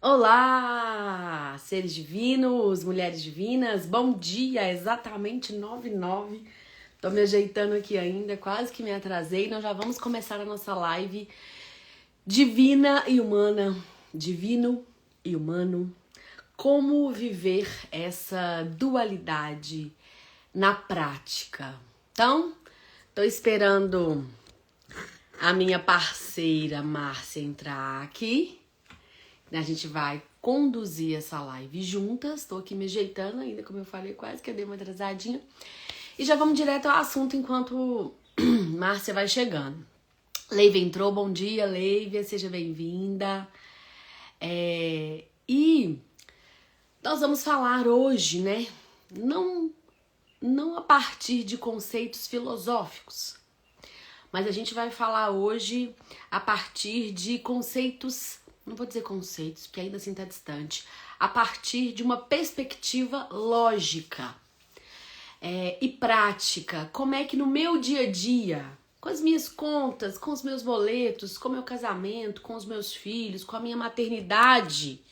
Olá, seres divinos, mulheres divinas, bom dia, exatamente 9h09. Tô me ajeitando aqui ainda, quase que me atrasei. Nós já vamos começar a nossa live divina e humana, divino e humano. Como viver essa dualidade na prática? Então, tô esperando a minha parceira Márcia entrar aqui. A gente vai conduzir essa live juntas. Tô aqui me ajeitando ainda, como eu falei, quase que eu dei uma atrasadinha. E já vamos direto ao assunto enquanto Márcia vai chegando. Leívia entrou, bom dia, Leívia, seja bem-vinda. E nós vamos falar hoje, né? Não a partir de conceitos filosóficos, mas a gente vai falar hoje a partir de conceitos, não vou dizer conceitos, porque ainda assim tá distante, a partir de uma perspectiva lógica e prática. Como é que no meu dia a dia, com as minhas contas, com os meus boletos, com o meu casamento, com os meus filhos, com a minha maternidade,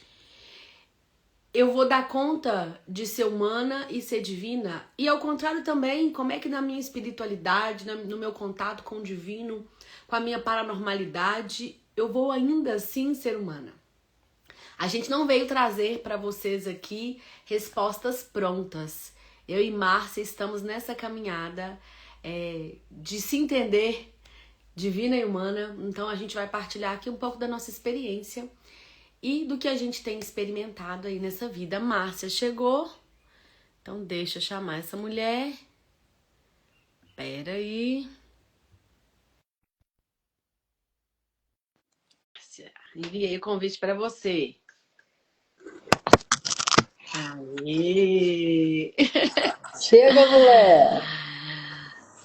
eu vou dar conta de ser humana e ser divina? E ao contrário também, como é que na minha espiritualidade, no meu contato com o divino, com a minha paranormalidade, eu vou ainda assim ser humana? A gente não veio trazer para vocês aqui respostas prontas. Eu e Márcia estamos nessa caminhada de se entender divina e humana. Então a gente vai partilhar aqui um pouco da nossa experiência e do que a gente tem experimentado aí nessa vida. Márcia chegou, então deixa eu chamar essa mulher. Pera aí. Enviei o convite para você. Aê! Chega, mulher!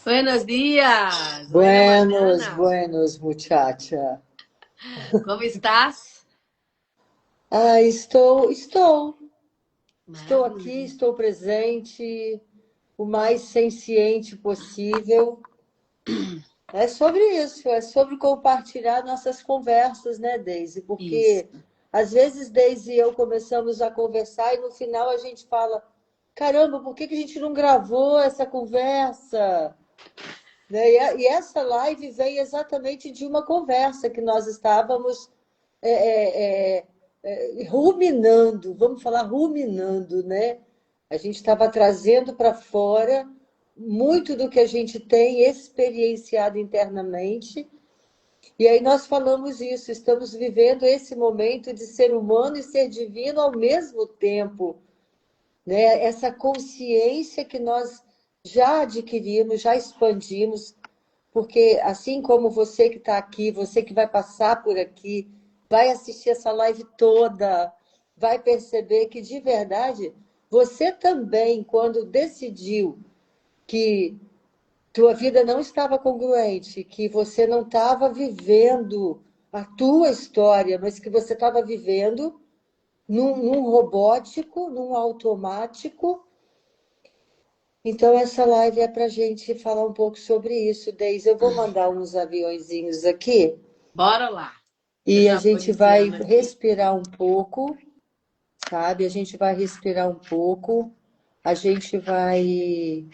Buenos dias! Buena Buenos, mañana! buenos, muchacha. Como estás? Estou aqui, Maravilha. estou presente, o mais senciente possível. É sobre isso, é sobre compartilhar nossas conversas, né, Deise? Isso. Porque às vezes Deise e eu começamos a conversar e no final a gente fala: caramba, por que a gente não gravou essa conversa? Né? E essa live veio exatamente de uma conversa que nós estávamos ruminando, vamos falar ruminando, né? A gente estava trazendo para fora muito do que a gente tem experienciado internamente. E aí nós falamos isso, estamos vivendo esse momento de ser humano e ser divino ao mesmo tempo, né? Essa consciência que nós já adquirimos, já expandimos, porque assim como você que está aqui, você que vai passar por aqui, vai assistir essa live toda, vai perceber que de verdade você também, quando decidiu que tua vida não estava congruente, que você não estava vivendo a tua história, mas que você estava vivendo num robótico, num automático. Então, essa live é para a gente falar um pouco sobre isso, Deise. Eu vou mandar uns aviõezinhos aqui Bora lá. Eu e a já vou gente vai iniciando aqui. respirar um pouco, sabe? A gente vai respirar um pouco, a gente vai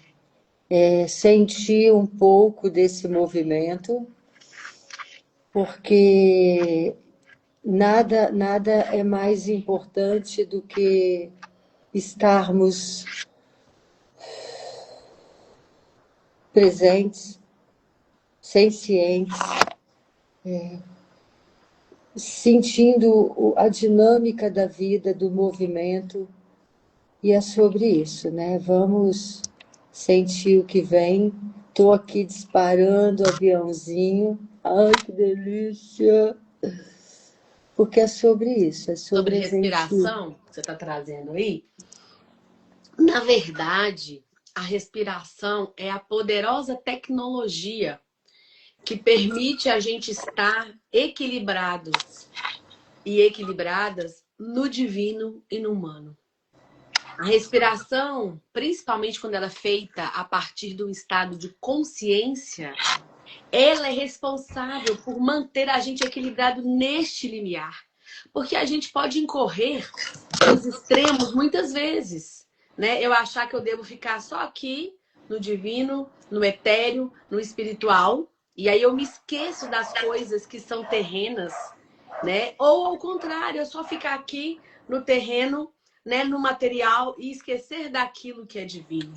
sentir um pouco desse movimento, porque nada é mais importante do que estarmos presentes, sencientes, sentindo a dinâmica da vida, do movimento, e é sobre isso, né? Vamos sentir o que vem. Estou aqui disparando o aviãozinho. Ai, que delícia! Porque é sobre isso, é Sobre sobre a gente. respiração, que você está trazendo aí. Na verdade, a respiração é a poderosa tecnologia que permite a gente estar equilibrados e equilibradas no divino e no humano. A respiração, principalmente quando ela é feita a partir de um estado de consciência, ela é responsável por manter a gente equilibrado neste limiar. Porque a gente pode incorrer nos extremos muitas vezes, né? Eu achar que eu devo ficar só aqui no divino, no etéreo, no espiritual, e aí eu me esqueço das coisas que são terrenas, né? Ou ao contrário, eu só ficar aqui no terreno, né, no material e esquecer daquilo que é divino.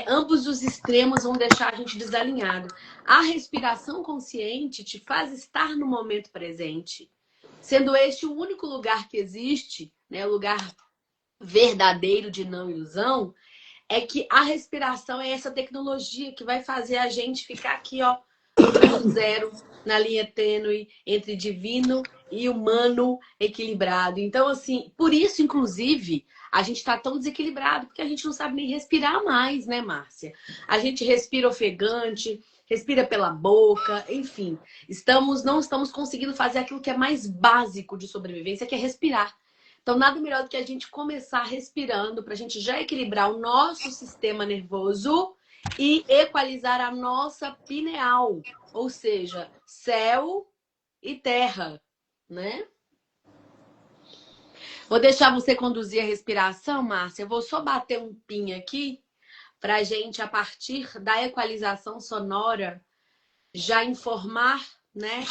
Ambos os extremos vão deixar a gente desalinhado. A respiração consciente te faz estar no momento presente, sendo este o único lugar que existe, né, o lugar verdadeiro de não ilusão, é que a respiração é essa tecnologia que vai fazer a gente ficar aqui, ó, no ponto zero, na linha tênue entre divino e humano equilibrado. Então, assim, por isso, inclusive, a gente está tão desequilibrado, porque a gente não sabe nem respirar mais, né, Márcia? A gente respira ofegante, respira pela boca, enfim. Não estamos conseguindo fazer aquilo que é mais básico de sobrevivência, que é respirar. Então, nada melhor do que a gente começar respirando para a gente já equilibrar o nosso sistema nervoso e equalizar a nossa pineal, ou seja, céu e terra, né? Vou deixar você conduzir a respiração, Márcia. Eu vou só bater um pin aqui para a gente, a partir da equalização sonora, já informar, né,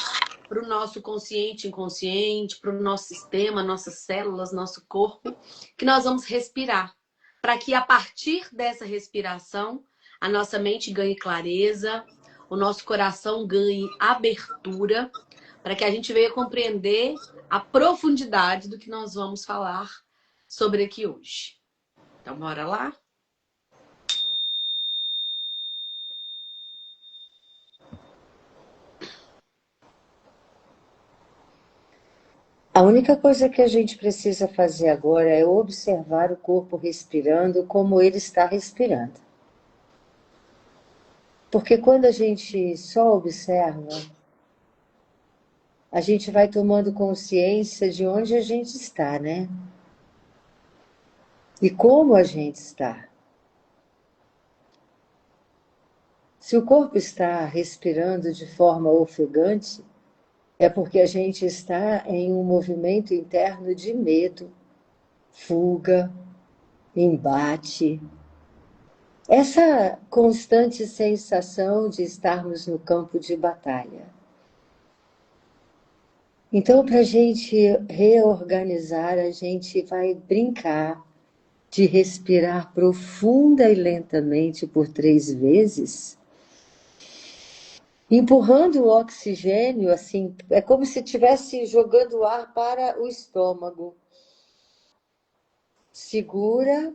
para o nosso consciente, inconsciente, para o nosso sistema, nossas células, nosso corpo, que nós vamos respirar. Para que a partir dessa respiração, a nossa mente ganhe clareza, o nosso coração ganhe abertura, para que a gente venha compreender a profundidade do que nós vamos falar sobre aqui hoje. Então, bora lá? A única coisa que a gente precisa fazer agora é observar o corpo respirando como ele está respirando. Porque quando a gente só observa, a gente vai tomando consciência de onde a gente está, né? E como a gente está. Se o corpo está respirando de forma ofegante, é porque a gente está em um movimento interno de medo, fuga, embate. Essa constante sensação de estarmos no campo de batalha. Então, para a gente reorganizar, a gente vai brincar de respirar profunda e lentamente por 3 vezes, empurrando o oxigênio, assim, é como se estivesse jogando ar para o estômago. Segura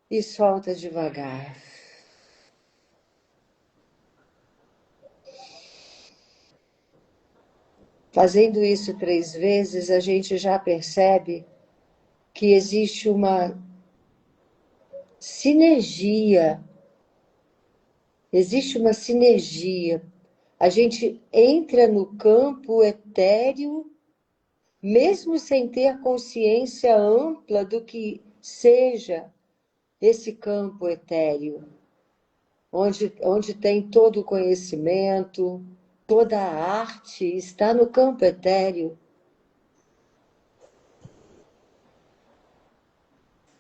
e solta devagar. Fazendo isso 3 vezes, a gente já percebe que existe uma sinergia. Existe uma sinergia. A gente entra no campo etéreo, mesmo sem ter consciência ampla do que seja esse campo etéreo, onde tem todo o conhecimento, toda a arte está no campo etéreo.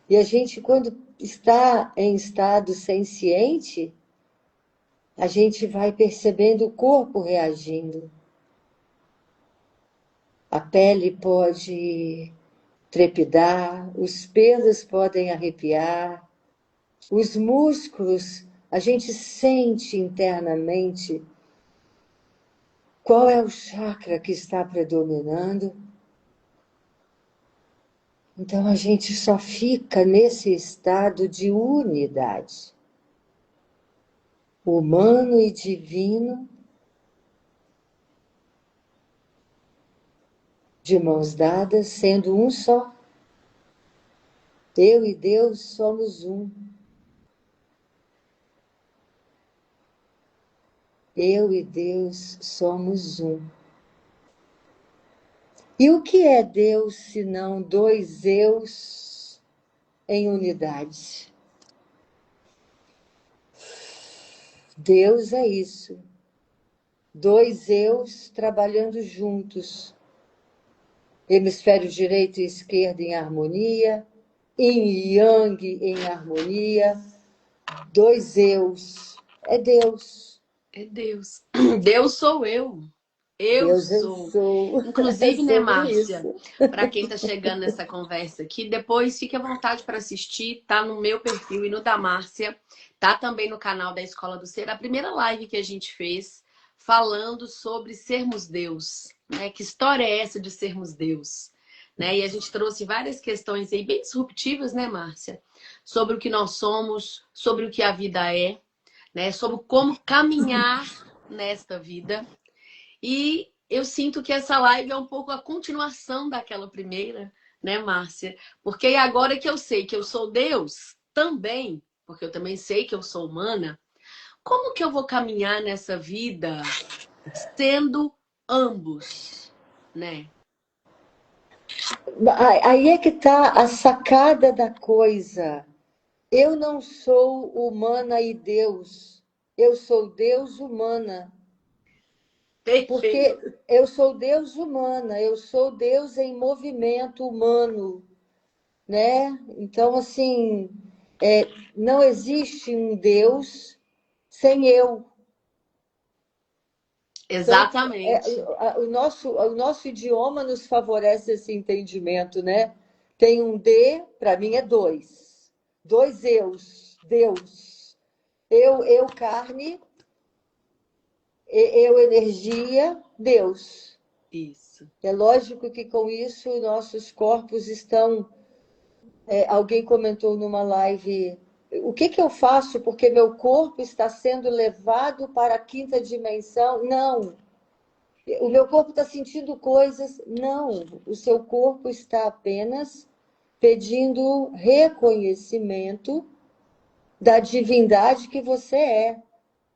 E a gente, quando está em estado senciente, a gente vai percebendo o corpo reagindo. A pele pode trepidar, os pelos podem arrepiar, os músculos, a gente sente internamente qual é o chakra que está predominando. Então a gente só fica nesse estado de unidade, humano e divino, de mãos dadas, sendo um só. Eu e Deus somos um. Eu e Deus somos um. E o que é Deus senão 2 eus em unidade? Deus é isso. 2 eus trabalhando juntos. Hemisfério direito e esquerdo em harmonia, yin e yang em harmonia, dois eus. É Deus. É Deus. Deus sou eu. Eu Deus eu sou. sou. É Inclusive, né, sobre Márcia? isso. Para quem tá chegando nessa conversa aqui, depois fique à vontade para assistir. Tá no meu perfil e no da Márcia. Tá também no canal da Escola do Ser. A primeira live que a gente fez falando sobre sermos Deus. Né? Que história é essa de sermos Deus? Né? E a gente trouxe várias questões aí bem disruptivas, né, Márcia? Sobre o que nós somos, sobre o que a vida é, né? Sobre como caminhar nesta vida. E eu sinto que essa live é um pouco a continuação daquela primeira, né, Márcia? Porque agora que eu sei que eu sou Deus também, porque eu também sei que eu sou humana, como que eu vou caminhar nessa vida sendo ambos, né? Aí é que está a sacada da coisa. Eu não sou humana e Deus. Eu sou Deus humana. Perfeito. Porque eu sou Deus humana, eu sou Deus em movimento humano, né? Então, assim, não existe um Deus sem eu. Então, Exatamente. o nosso idioma nos favorece esse entendimento, né? Tem um D, para mim é dois. Dois eus, Deus. Eu carne, eu energia, Deus. Isso. É lógico que com isso nossos corpos estão. Alguém comentou numa live: o que que eu faço porque meu corpo está sendo levado para a quinta dimensão? Não. O meu corpo está sentindo coisas? Não. O seu corpo está apenas pedindo reconhecimento da divindade que você é.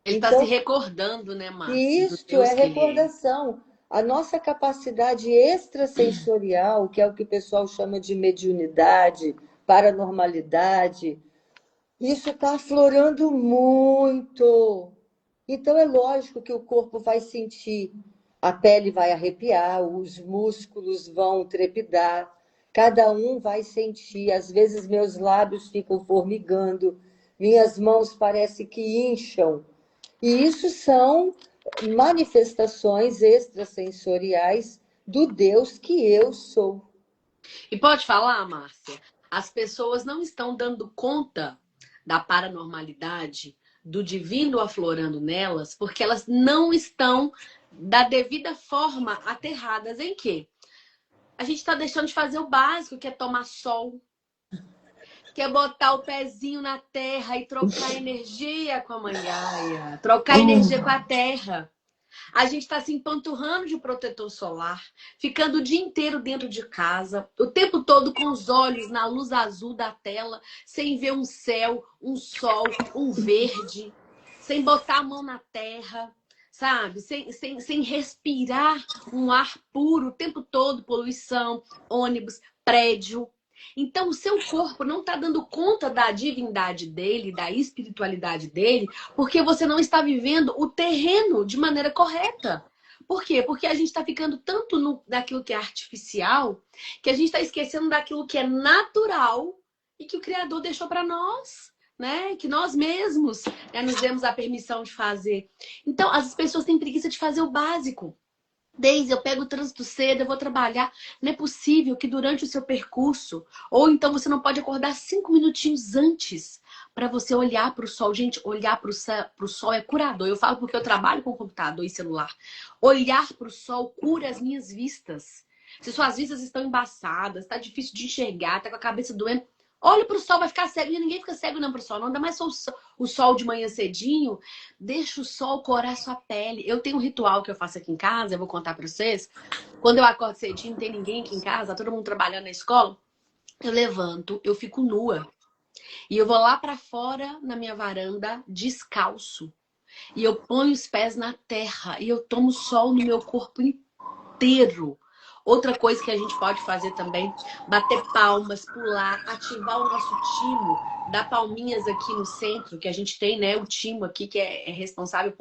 Ele está se Então, recordando, né, Márcia, do isto é Deus que ele é. recordação. A nossa capacidade extrasensorial, que é o que o pessoal chama de mediunidade, paranormalidade, isso está aflorando muito. Então é lógico que o corpo vai sentir, a pele vai arrepiar, os músculos vão trepidar, cada um vai sentir. Às vezes meus lábios ficam formigando, minhas mãos parecem que incham. E isso são manifestações extrasensoriais do Deus que eu sou. E pode falar, Márcia, as pessoas não estão dando conta da paranormalidade, do divino aflorando nelas, porque elas não estão da devida forma aterradas em quê? A gente está deixando de fazer o básico, que é tomar sol, que é botar o pezinho na terra e trocar energia com a mãe Gaia, trocar energia com a terra. A gente está se empanturrando de protetor solar, ficando o dia inteiro dentro de casa, o tempo todo com os olhos na luz azul da tela, sem ver um céu, um sol, um verde, sem botar a mão na terra, sabe? Sem respirar um ar puro o tempo todo, poluição, ônibus, prédio. Então, o seu corpo não está dando conta da divindade dele, da espiritualidade dele, porque você não está vivendo o terreno de maneira correta. Por quê? Porque a gente está ficando tanto naquilo que é artificial, que a gente está esquecendo daquilo que é natural e que o Criador deixou para nós, né? Que nós mesmos, né, nos demos a permissão de fazer. Então, as pessoas têm preguiça de fazer o básico. Deise, eu pego o trânsito cedo, eu vou trabalhar. Não é possível que durante o seu percurso, ou então você não pode acordar 5 minutinhos antes para você olhar para o sol. Gente, olhar para o sol é curador. Eu falo porque eu trabalho com computador e celular. Olhar para o sol cura as minhas vistas. Se suas vistas estão embaçadas, está difícil de enxergar, está com a cabeça doendo, olha para o sol, vai ficar cego. E ninguém fica cego não para o sol, não. Ainda mais o sol de manhã cedinho. Deixa o sol corar sua pele. Eu tenho um ritual que eu faço aqui em casa, eu vou contar pra vocês. Quando eu acordo cedinho, não tem ninguém aqui em casa, todo mundo trabalhando na escola, eu levanto, eu fico nua. E eu vou lá pra fora na minha varanda, descalço. E eu ponho os pés na terra e eu tomo sol no meu corpo inteiro. Outra coisa que a gente pode fazer também, bater palmas, pular, ativar o nosso timo, dar palminhas aqui no centro, que a gente tem, né, o timo aqui que é responsável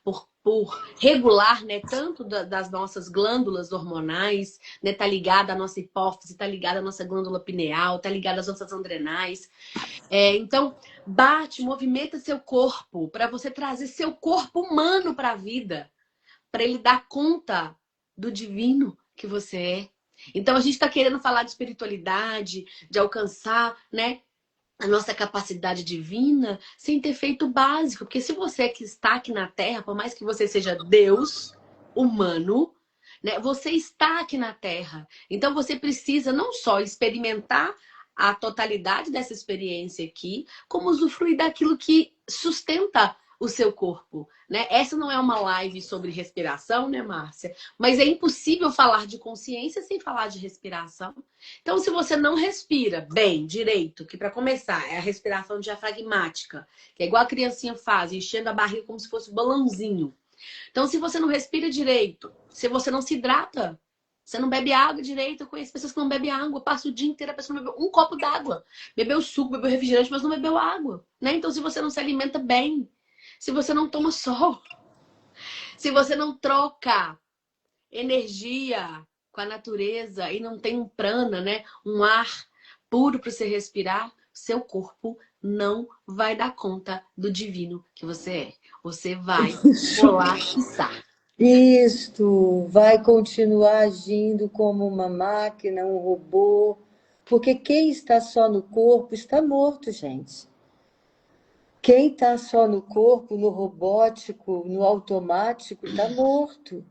por por regular, né, tanto das nossas glândulas hormonais, né, tá ligada à nossa hipófise, tá ligada à nossa glândula pineal, tá ligada às nossas adrenais. Então, bate, movimenta seu corpo para você trazer seu corpo humano para a vida, para ele dar conta do divino que você é. Então, a gente está querendo falar de espiritualidade, de alcançar, né, a nossa capacidade divina sem ter feito o básico. Porque se você que está aqui na Terra, por mais que você seja Deus humano, né, você está aqui na Terra. Então você precisa não só experimentar a totalidade dessa experiência aqui, como usufruir daquilo que sustenta o seu corpo, né? Essa não é uma live sobre respiração, né, Márcia? Mas é impossível falar de consciência sem falar de respiração. Então, se você não respira bem, direito, que para começar é a respiração diafragmática, que é igual a criancinha faz, enchendo a barriga como se fosse um balãozinho. Então, se você não respira direito, se você não se hidrata, você não bebe água direito, eu conheço pessoas que não bebem água, passa o dia inteiro, a pessoa não bebeu um copo d'água. Bebeu suco, bebeu refrigerante, mas não bebeu água, né? Então, se você não se alimenta bem, se você não toma sol, se você não troca energia com a natureza e não tem um prana, né? Um ar puro para você respirar, seu corpo não vai dar conta do divino que você é. Você vai colapsar. Isto vai continuar agindo como uma máquina, um robô, porque quem está só no corpo está morto, gente. Quem está só no corpo, no robótico, no automático, está morto.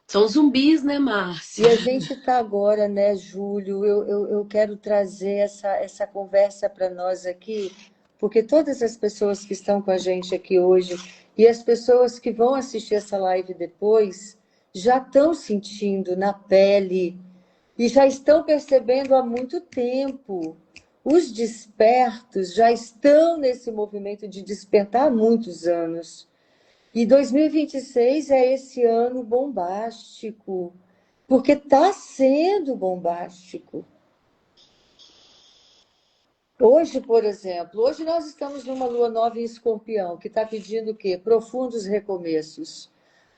São zumbis, né, E Márcia? a gente está agora, né, Júlio? Eu quero trazer essa conversa para nós aqui, porque todas as pessoas que estão com a gente aqui hoje e as pessoas que vão assistir essa live depois já estão sentindo na pele e já estão percebendo há muito tempo. Os despertos já estão nesse movimento de despertar há muitos anos. E 2026 é esse ano bombástico, porque está sendo bombástico. Hoje, por exemplo, hoje nós estamos numa lua nova em Escorpião, que está pedindo o quê? Profundos recomeços.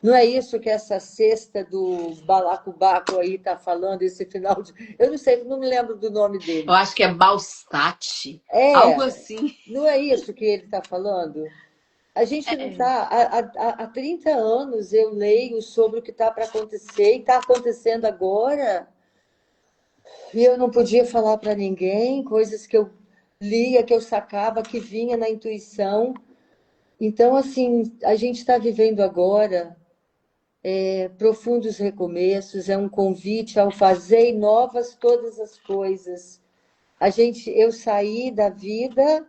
Não é isso que essa cesta do balacobaco aí está falando, esse final de... Eu não sei, não me lembro do nome Eu dele. acho que é Balstate. Algo É, assim. não é isso que ele está falando? A gente não É. está. Há 30 anos eu leio sobre o que está para acontecer e está acontecendo agora. E eu não podia falar para ninguém, coisas que eu lia, que eu sacava, que vinha na intuição. Então, assim, a gente está vivendo agora profundos recomeços, é um convite ao fazer novas todas as coisas. Eu saí da vida,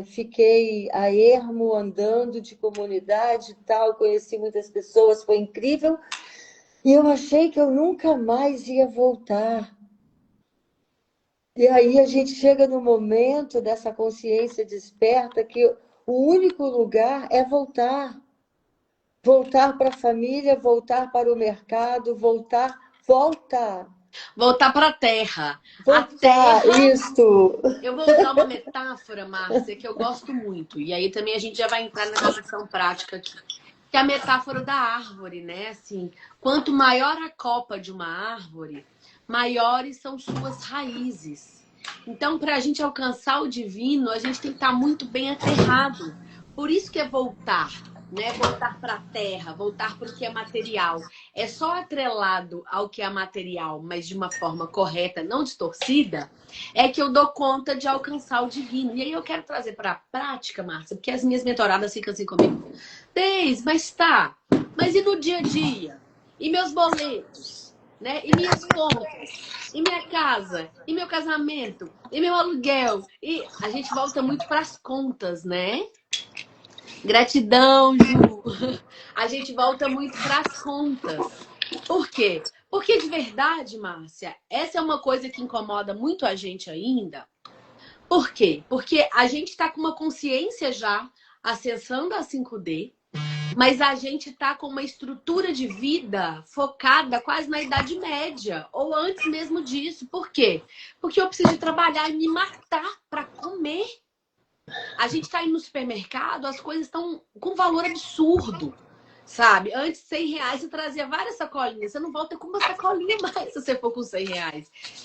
fiquei a ermo andando de comunidade e tal, conheci muitas pessoas, foi incrível. E eu achei que eu nunca mais ia voltar. E aí a gente chega no momento dessa consciência desperta que o único lugar é voltar. Voltar para a família, voltar para o mercado, voltar. Voltar para a Terra. A Voltar, Terra. isto. Eu vou usar uma metáfora, Márcia, que eu gosto muito. E aí também a gente já vai entrar nessa questão prática aqui. Que é a metáfora da árvore, né? Assim, quanto maior a copa de uma árvore, maiores são suas raízes. Então, para a gente alcançar o divino, a gente tem que estar muito bem aterrado. Por isso que é voltar, né? Voltar para a terra, voltar para o que é material. É só atrelado ao que é material, mas de uma forma correta, não distorcida, é que eu dou conta de alcançar o divino. E aí eu quero trazer para a prática, Márcia, porque as minhas mentoradas ficam assim comigo. Mas tá. Mas e no dia a dia? E meus boletos? Né? E minhas contas? E minha casa? E meu casamento? E meu aluguel? E a gente volta muito para as contas, né? Gratidão, Ju. A gente volta muito para as contas. Por quê? Porque de verdade, Márcia, essa é uma coisa que incomoda muito a gente ainda. Por quê? Porque a gente está com uma consciência já acessando a 5D, mas a gente tá com uma estrutura de vida focada quase na Idade Média, ou antes mesmo disso. Por quê? Porque eu preciso trabalhar e me matar para comer. A gente tá indo no supermercado, as coisas estão com valor absurdo, sabe? Antes, R$ 100 você trazia várias sacolinhas. Você não volta com uma sacolinha mais se você for com R$ 100.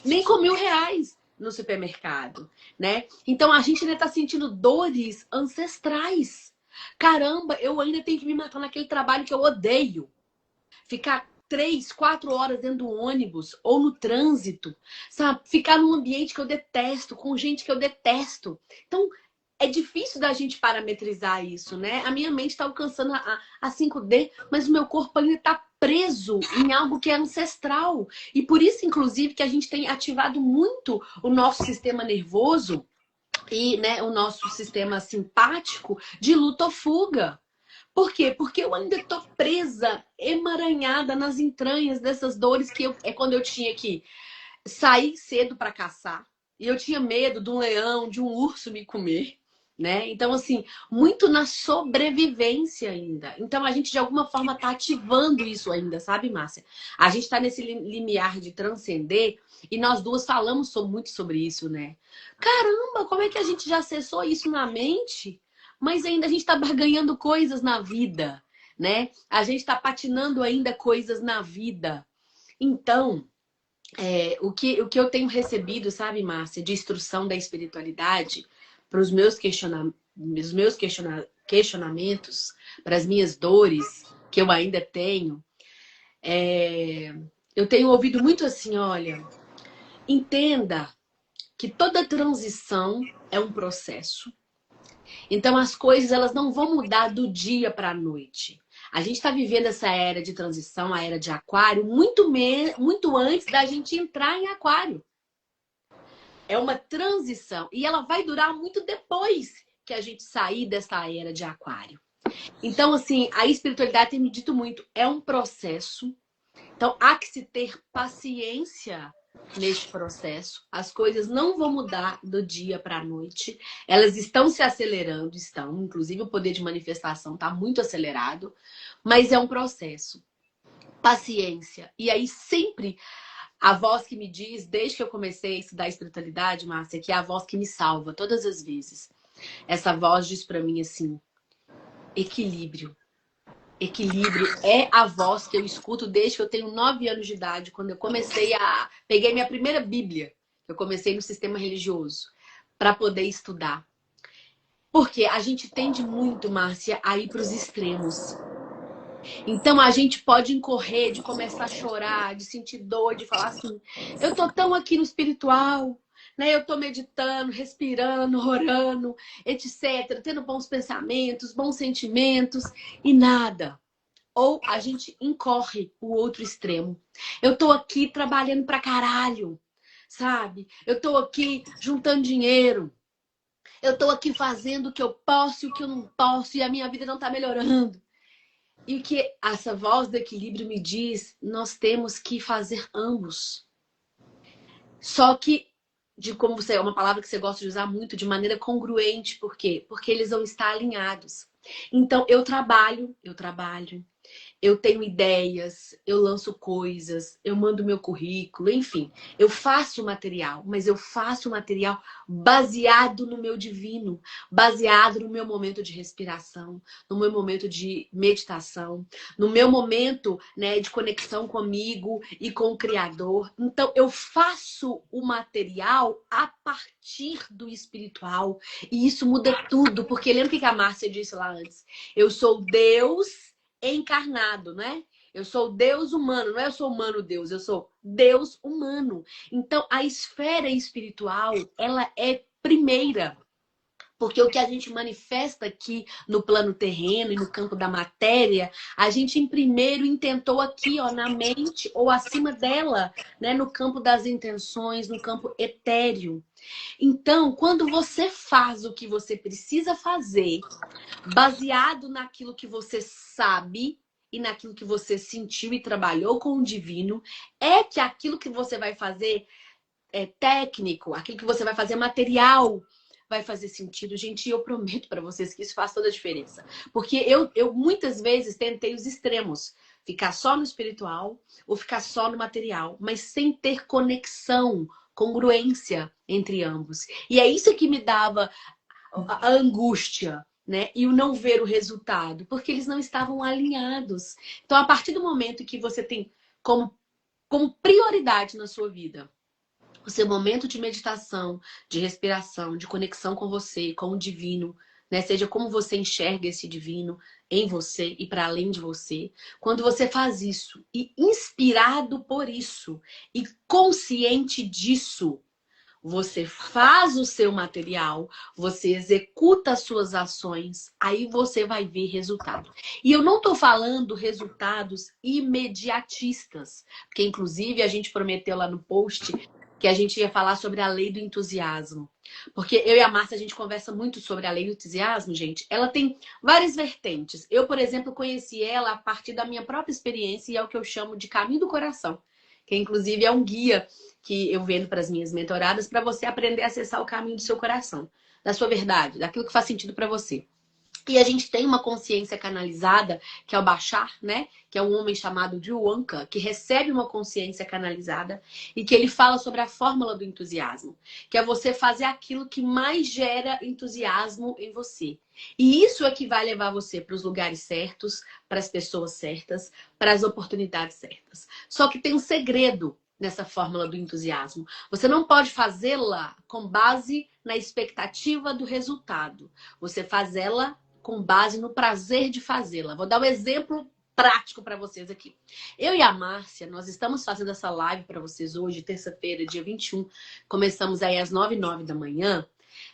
Nem com R$ 1.000 no supermercado, né? Então a gente ainda tá sentindo dores ancestrais. Caramba, eu ainda tenho que me matar naquele trabalho que eu odeio. Ficar 3, 4 horas dentro do ônibus ou no trânsito, sabe? Ficar num ambiente que eu detesto, com gente que eu detesto. Então, é difícil da gente parametrizar isso, né? A minha mente está alcançando a 5D, mas o meu corpo ainda está preso em algo que é ancestral. E por isso, inclusive, que a gente tem ativado muito o nosso sistema nervoso e, né, o nosso sistema simpático de luta ou fuga. Por quê? Porque eu ainda tô presa, emaranhada nas entranhas dessas dores que é quando eu tinha que sair cedo para caçar. E eu tinha medo de um leão, de um urso me comer, né? Então, assim, muito na sobrevivência ainda. Então, a gente, de alguma forma, tá ativando isso ainda, sabe, Márcia? A gente tá nesse limiar de transcender e nós duas falamos muito sobre isso, né? Caramba, como é que a gente já acessou isso na mente, mas ainda a gente tá barganhando coisas na vida, né? A gente tá patinando ainda coisas na vida. Então, o que eu tenho recebido, sabe, Márcia, de instrução da espiritualidade para os meus questionamentos, para as minhas dores que eu ainda tenho, eu tenho ouvido muito assim, olha, entenda que toda transição é um processo. Então as coisas elas não vão mudar do dia para a noite. A gente está vivendo essa era de transição, a era de aquário, muito antes da gente entrar em aquário. É uma transição. E ela vai durar muito depois que a gente sair dessa era de aquário. Então, assim, a espiritualidade tem me dito muito, é um processo. Então, há que se ter paciência neste processo. As coisas não vão mudar do dia para a noite. Elas estão se acelerando, estão. Inclusive, o poder de manifestação está muito acelerado. Mas é um processo. Paciência. E aí, sempre a voz que me diz, desde que eu comecei a estudar espiritualidade, Márcia, que é a voz que me salva todas as vezes. Essa voz diz para mim assim: equilíbrio. Equilíbrio é a voz que eu escuto desde que eu tenho 9 anos de idade, quando eu peguei minha primeira Bíblia. Eu comecei no sistema religioso para poder estudar. Porque a gente tende muito, Márcia, a ir para os extremos. Então a gente pode incorrer de começar a chorar, de sentir dor, de falar assim: eu tô tão aqui no espiritual, né? Eu tô meditando, respirando, orando, etc, tendo bons pensamentos, bons sentimentos e nada. Ou a gente incorre o outro extremo. Eu tô aqui trabalhando pra caralho, sabe? Eu tô aqui juntando dinheiro. Eu tô aqui fazendo o que eu posso e o que eu não posso e a minha vida não tá melhorando. E o que essa voz do equilíbrio me diz, nós temos que fazer ambos. Só que, como você é uma palavra que você gosta de usar muito, de maneira congruente. Por quê? Porque eles vão estar alinhados. Então, eu trabalho, eu tenho ideias, eu lanço coisas, eu mando meu currículo, enfim, eu faço material, mas eu faço material baseado no meu divino, baseado no meu momento de respiração, no meu momento de meditação, no meu momento, né, de conexão comigo e com o Criador. Então, eu faço o material a partir do espiritual e isso muda tudo, porque lembra o que a Márcia disse lá antes? Eu sou Deus encarnado, né? Eu sou Deus humano, não é eu sou humano Deus, eu sou Deus humano. Então, a esfera espiritual, ela é primeira. Porque o que a gente manifesta aqui no plano terreno e no campo da matéria, a gente em primeiro intentou aqui, ó, na mente ou acima dela, né, no campo das intenções, no campo etéreo. Então, quando você faz o que você precisa fazer, baseado naquilo que você sabe e naquilo que você sentiu e trabalhou com o divino, é que aquilo que você vai fazer é técnico, aquilo que você vai fazer material vai fazer sentido. Gente, eu prometo para vocês que isso faz toda a diferença. Porque eu muitas vezes tentei os extremos. Ficar só no espiritual ou ficar só no material, mas sem ter conexão, congruência entre ambos. E é isso que me dava a angústia, né? E o não ver o resultado, porque eles não estavam alinhados. Então, a partir do momento que você tem como prioridade na sua vida o seu momento de meditação, de respiração, de conexão com você, com o divino, né? Seja como você enxerga esse divino em você e para além de você. Quando você faz isso e inspirado por isso e consciente disso, você faz o seu material, você executa as suas ações, aí você vai ver resultado. E eu não estou falando resultados imediatistas, porque inclusive a gente prometeu lá no post que a gente ia falar sobre a lei do entusiasmo. Porque eu e a Márcia, a gente conversa muito sobre a lei do entusiasmo, gente. Ela tem várias vertentes. Eu, por exemplo, conheci ela a partir da minha própria experiência e é o que eu chamo de caminho do coração, que inclusive é um guia que eu vendo para as minhas mentoradas para você aprender a acessar o caminho do seu coração, da sua verdade, daquilo que faz sentido para você. E a gente tem uma consciência canalizada, que é o Bashar, né? Que é um homem chamado de Wonka, que recebe uma consciência canalizada e que ele fala sobre a fórmula do entusiasmo, que é você fazer aquilo que mais gera entusiasmo em você. E isso é que vai levar você para os lugares certos, para as pessoas certas, para as oportunidades certas. Só que tem um segredo nessa fórmula do entusiasmo. Você não pode fazê-la com base na expectativa do resultado. Você faz ela com base no prazer de fazê-la. Vou dar um exemplo prático para vocês aqui. Eu e a Márcia, nós estamos fazendo essa live para vocês hoje, terça-feira, dia 21. Começamos aí às 9h09 da manhã,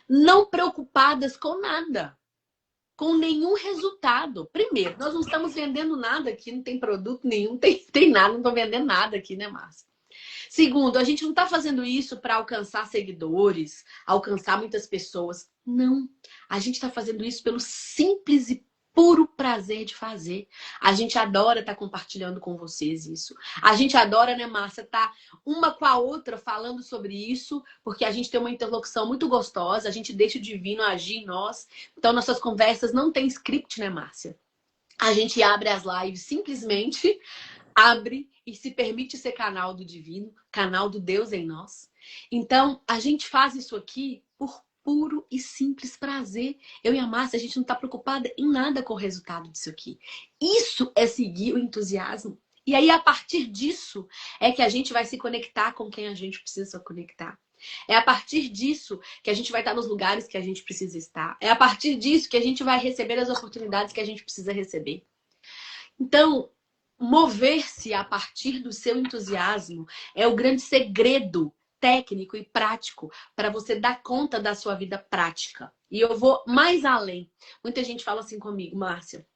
não preocupadas com nada, com nenhum resultado. Primeiro, nós não estamos vendendo nada aqui, não tem produto nenhum, tem nada, não estou vendendo nada aqui, né, Márcia? Segundo, a gente não está fazendo isso para alcançar seguidores, alcançar muitas pessoas. Não. A gente está fazendo isso pelo simples e puro prazer de fazer. A gente adora estar compartilhando com vocês isso. A gente adora, né, Márcia, estar uma com a outra falando sobre isso, porque a gente tem uma interlocução muito gostosa, a gente deixa o divino agir em nós. Então, nossas conversas não tem script, né, Márcia? A gente abre as lives simplesmente, abre e se permite ser canal do divino, canal do Deus em nós. Então, a gente faz isso aqui por puro e simples prazer. Eu e a Márcia, a gente não está preocupada em nada com o resultado disso aqui. Isso é seguir o entusiasmo. E aí, a partir disso, é que a gente vai se conectar com quem a gente precisa se conectar. É a partir disso que a gente vai estar nos lugares que a gente precisa estar. É a partir disso que a gente vai receber as oportunidades que a gente precisa receber. Então, mover-se a partir do seu entusiasmo é o grande segredo técnico e prático para você dar conta da sua vida prática. E eu vou mais além. Muita gente fala assim comigo, Márcia,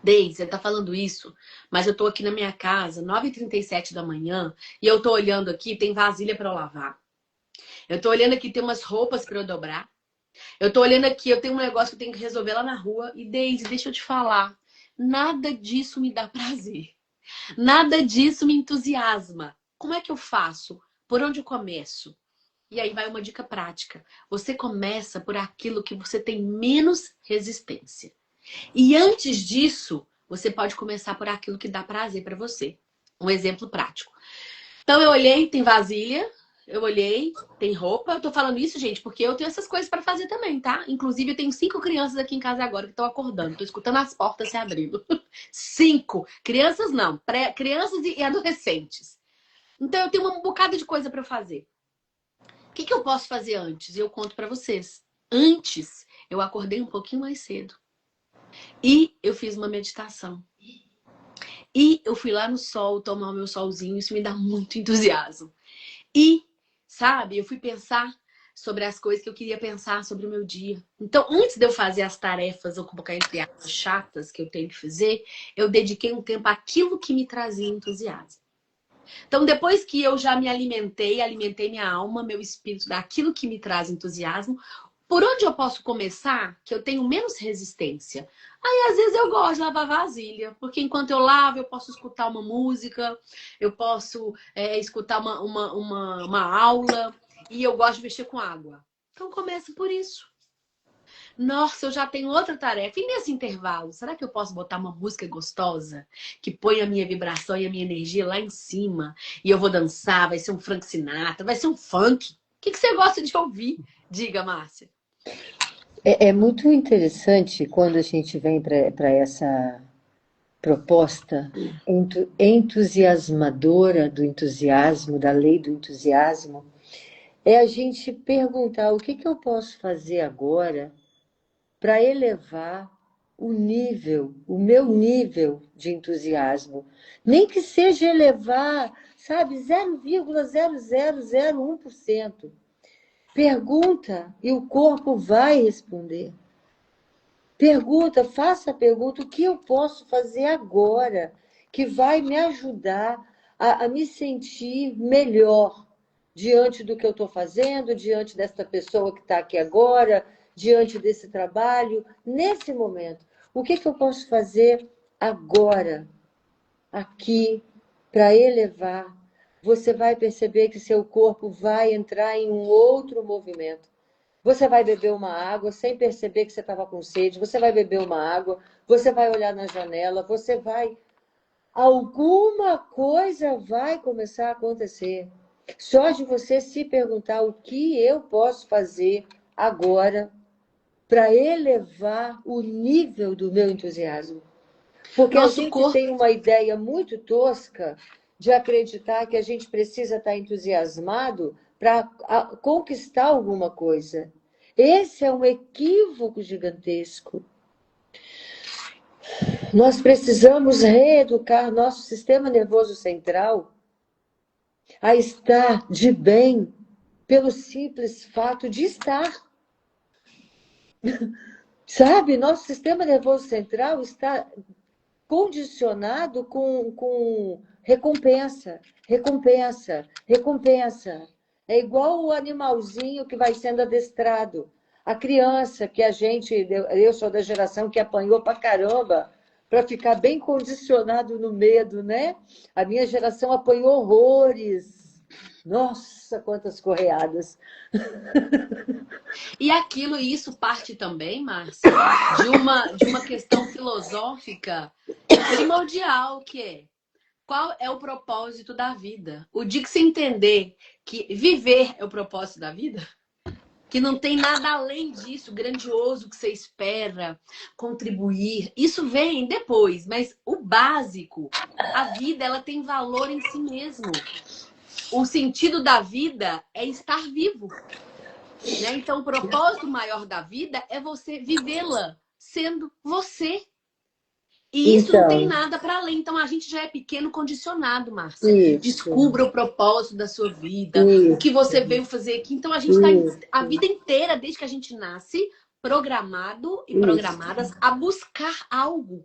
Deise, você tá falando isso, mas eu tô aqui na minha casa, 9h37 da manhã, e eu tô olhando aqui, tem vasilha para eu lavar. Eu tô olhando aqui, tem umas roupas para eu dobrar. Eu tô olhando aqui, eu tenho um negócio que eu tenho que resolver lá na rua. E Deise, deixa eu te falar, nada disso me dá prazer. Nada disso me entusiasma. Como é que eu faço? Por onde eu começo? E aí vai uma dica prática. Você começa por aquilo que você tem menos resistência. E antes disso, você pode começar por aquilo que dá prazer para você. Um exemplo prático. Então eu olhei, tem vasilha. Eu olhei, tem roupa. Eu tô falando isso, gente, porque eu tenho essas coisas para fazer também, tá? Inclusive, eu tenho 5 crianças aqui em casa agora que estão acordando. Tô escutando as portas se abrindo. 5. Crianças não. Crianças e adolescentes. Então, eu tenho um bocado de coisa para fazer. O que eu posso fazer antes? E eu conto para vocês. Antes, eu acordei um pouquinho mais cedo. E eu fiz uma meditação. E eu fui lá no sol tomar o meu solzinho. Isso me dá muito entusiasmo. E sabe, eu fui pensar sobre as coisas que eu queria pensar sobre o meu dia. Então, antes de eu fazer as tarefas, ou colocar entre aspas, chatas que eu tenho que fazer, eu dediquei um tempo àquilo que me trazia entusiasmo. Então, depois que eu já me alimentei minha alma, meu espírito, daquilo que me traz entusiasmo, por onde eu posso começar que eu tenho menos resistência? Aí, às vezes, eu gosto de lavar vasilha, porque enquanto eu lavo, eu posso escutar uma música, eu posso escutar uma aula, e eu gosto de mexer com água. Então, começa por isso. Nossa, eu já tenho outra tarefa. E nesse intervalo, será que eu posso botar uma música gostosa que põe a minha vibração e a minha energia lá em cima? E eu vou dançar, vai ser um Frank Sinatra, vai ser um funk. O que você gosta de ouvir? Diga, Márcia. É muito interessante quando a gente vem para essa proposta entusiasmadora do entusiasmo, da lei do entusiasmo, é a gente perguntar o que eu posso fazer agora para elevar o meu nível de entusiasmo. Nem que seja elevar, sabe, 0,0001%. Pergunta e o corpo vai responder. Pergunta, faça a pergunta, o que eu posso fazer agora que vai me ajudar a me sentir melhor diante do que eu estou fazendo, diante desta pessoa que está aqui agora, diante desse trabalho, nesse momento. O que eu posso fazer agora, aqui, para elevar? Você vai perceber que seu corpo vai entrar em um outro movimento. Você vai beber uma água sem perceber que você estava com sede. Você vai beber uma água, você vai olhar na janela, você vai. Alguma coisa vai começar a acontecer. Só de você se perguntar o que eu posso fazer agora para elevar o nível do meu entusiasmo. Porque a Nosso gente corpo. tem uma ideia muito tosca de acreditar que a gente precisa estar entusiasmado para conquistar alguma coisa. Esse é um equívoco gigantesco. Nós precisamos reeducar nosso sistema nervoso central a estar de bem pelo simples fato de estar. Sabe, nosso sistema nervoso central está condicionado com recompensa, recompensa, recompensa. É igual o animalzinho que vai sendo adestrado. A criança que eu sou da geração que apanhou pra caramba para ficar bem condicionado no medo, né? A minha geração apanhou horrores. Nossa, quantas correadas. E aquilo, e isso parte também, Márcia, de uma questão filosófica primordial, que é qual é o propósito da vida? O dia que você entender que viver é o propósito da vida, que não tem nada além disso, grandioso que você espera, contribuir, isso vem depois, mas o básico, a vida, ela tem valor em si mesmo. O sentido da vida é estar vivo, né? Então, o propósito maior da vida é você vivê-la sendo você. E isso não tem Então, nada para além. Então a gente já é pequeno condicionado, Márcia. isso, Descubra o propósito da sua vida, o que isso, você veio fazer aqui. Então a gente está a isso, vida inteira, desde que a gente nasce, programado e isso. programadas a buscar algo.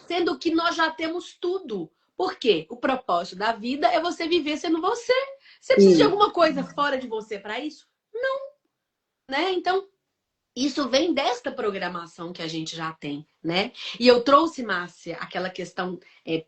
Sendo que nós já temos tudo. Por quê? O propósito da vida é você viver sendo você. Você precisa de Isso. alguma coisa fora de você para isso? Né? Então, isso vem desta programação que a gente já tem, né? E eu trouxe, Márcia, aquela questão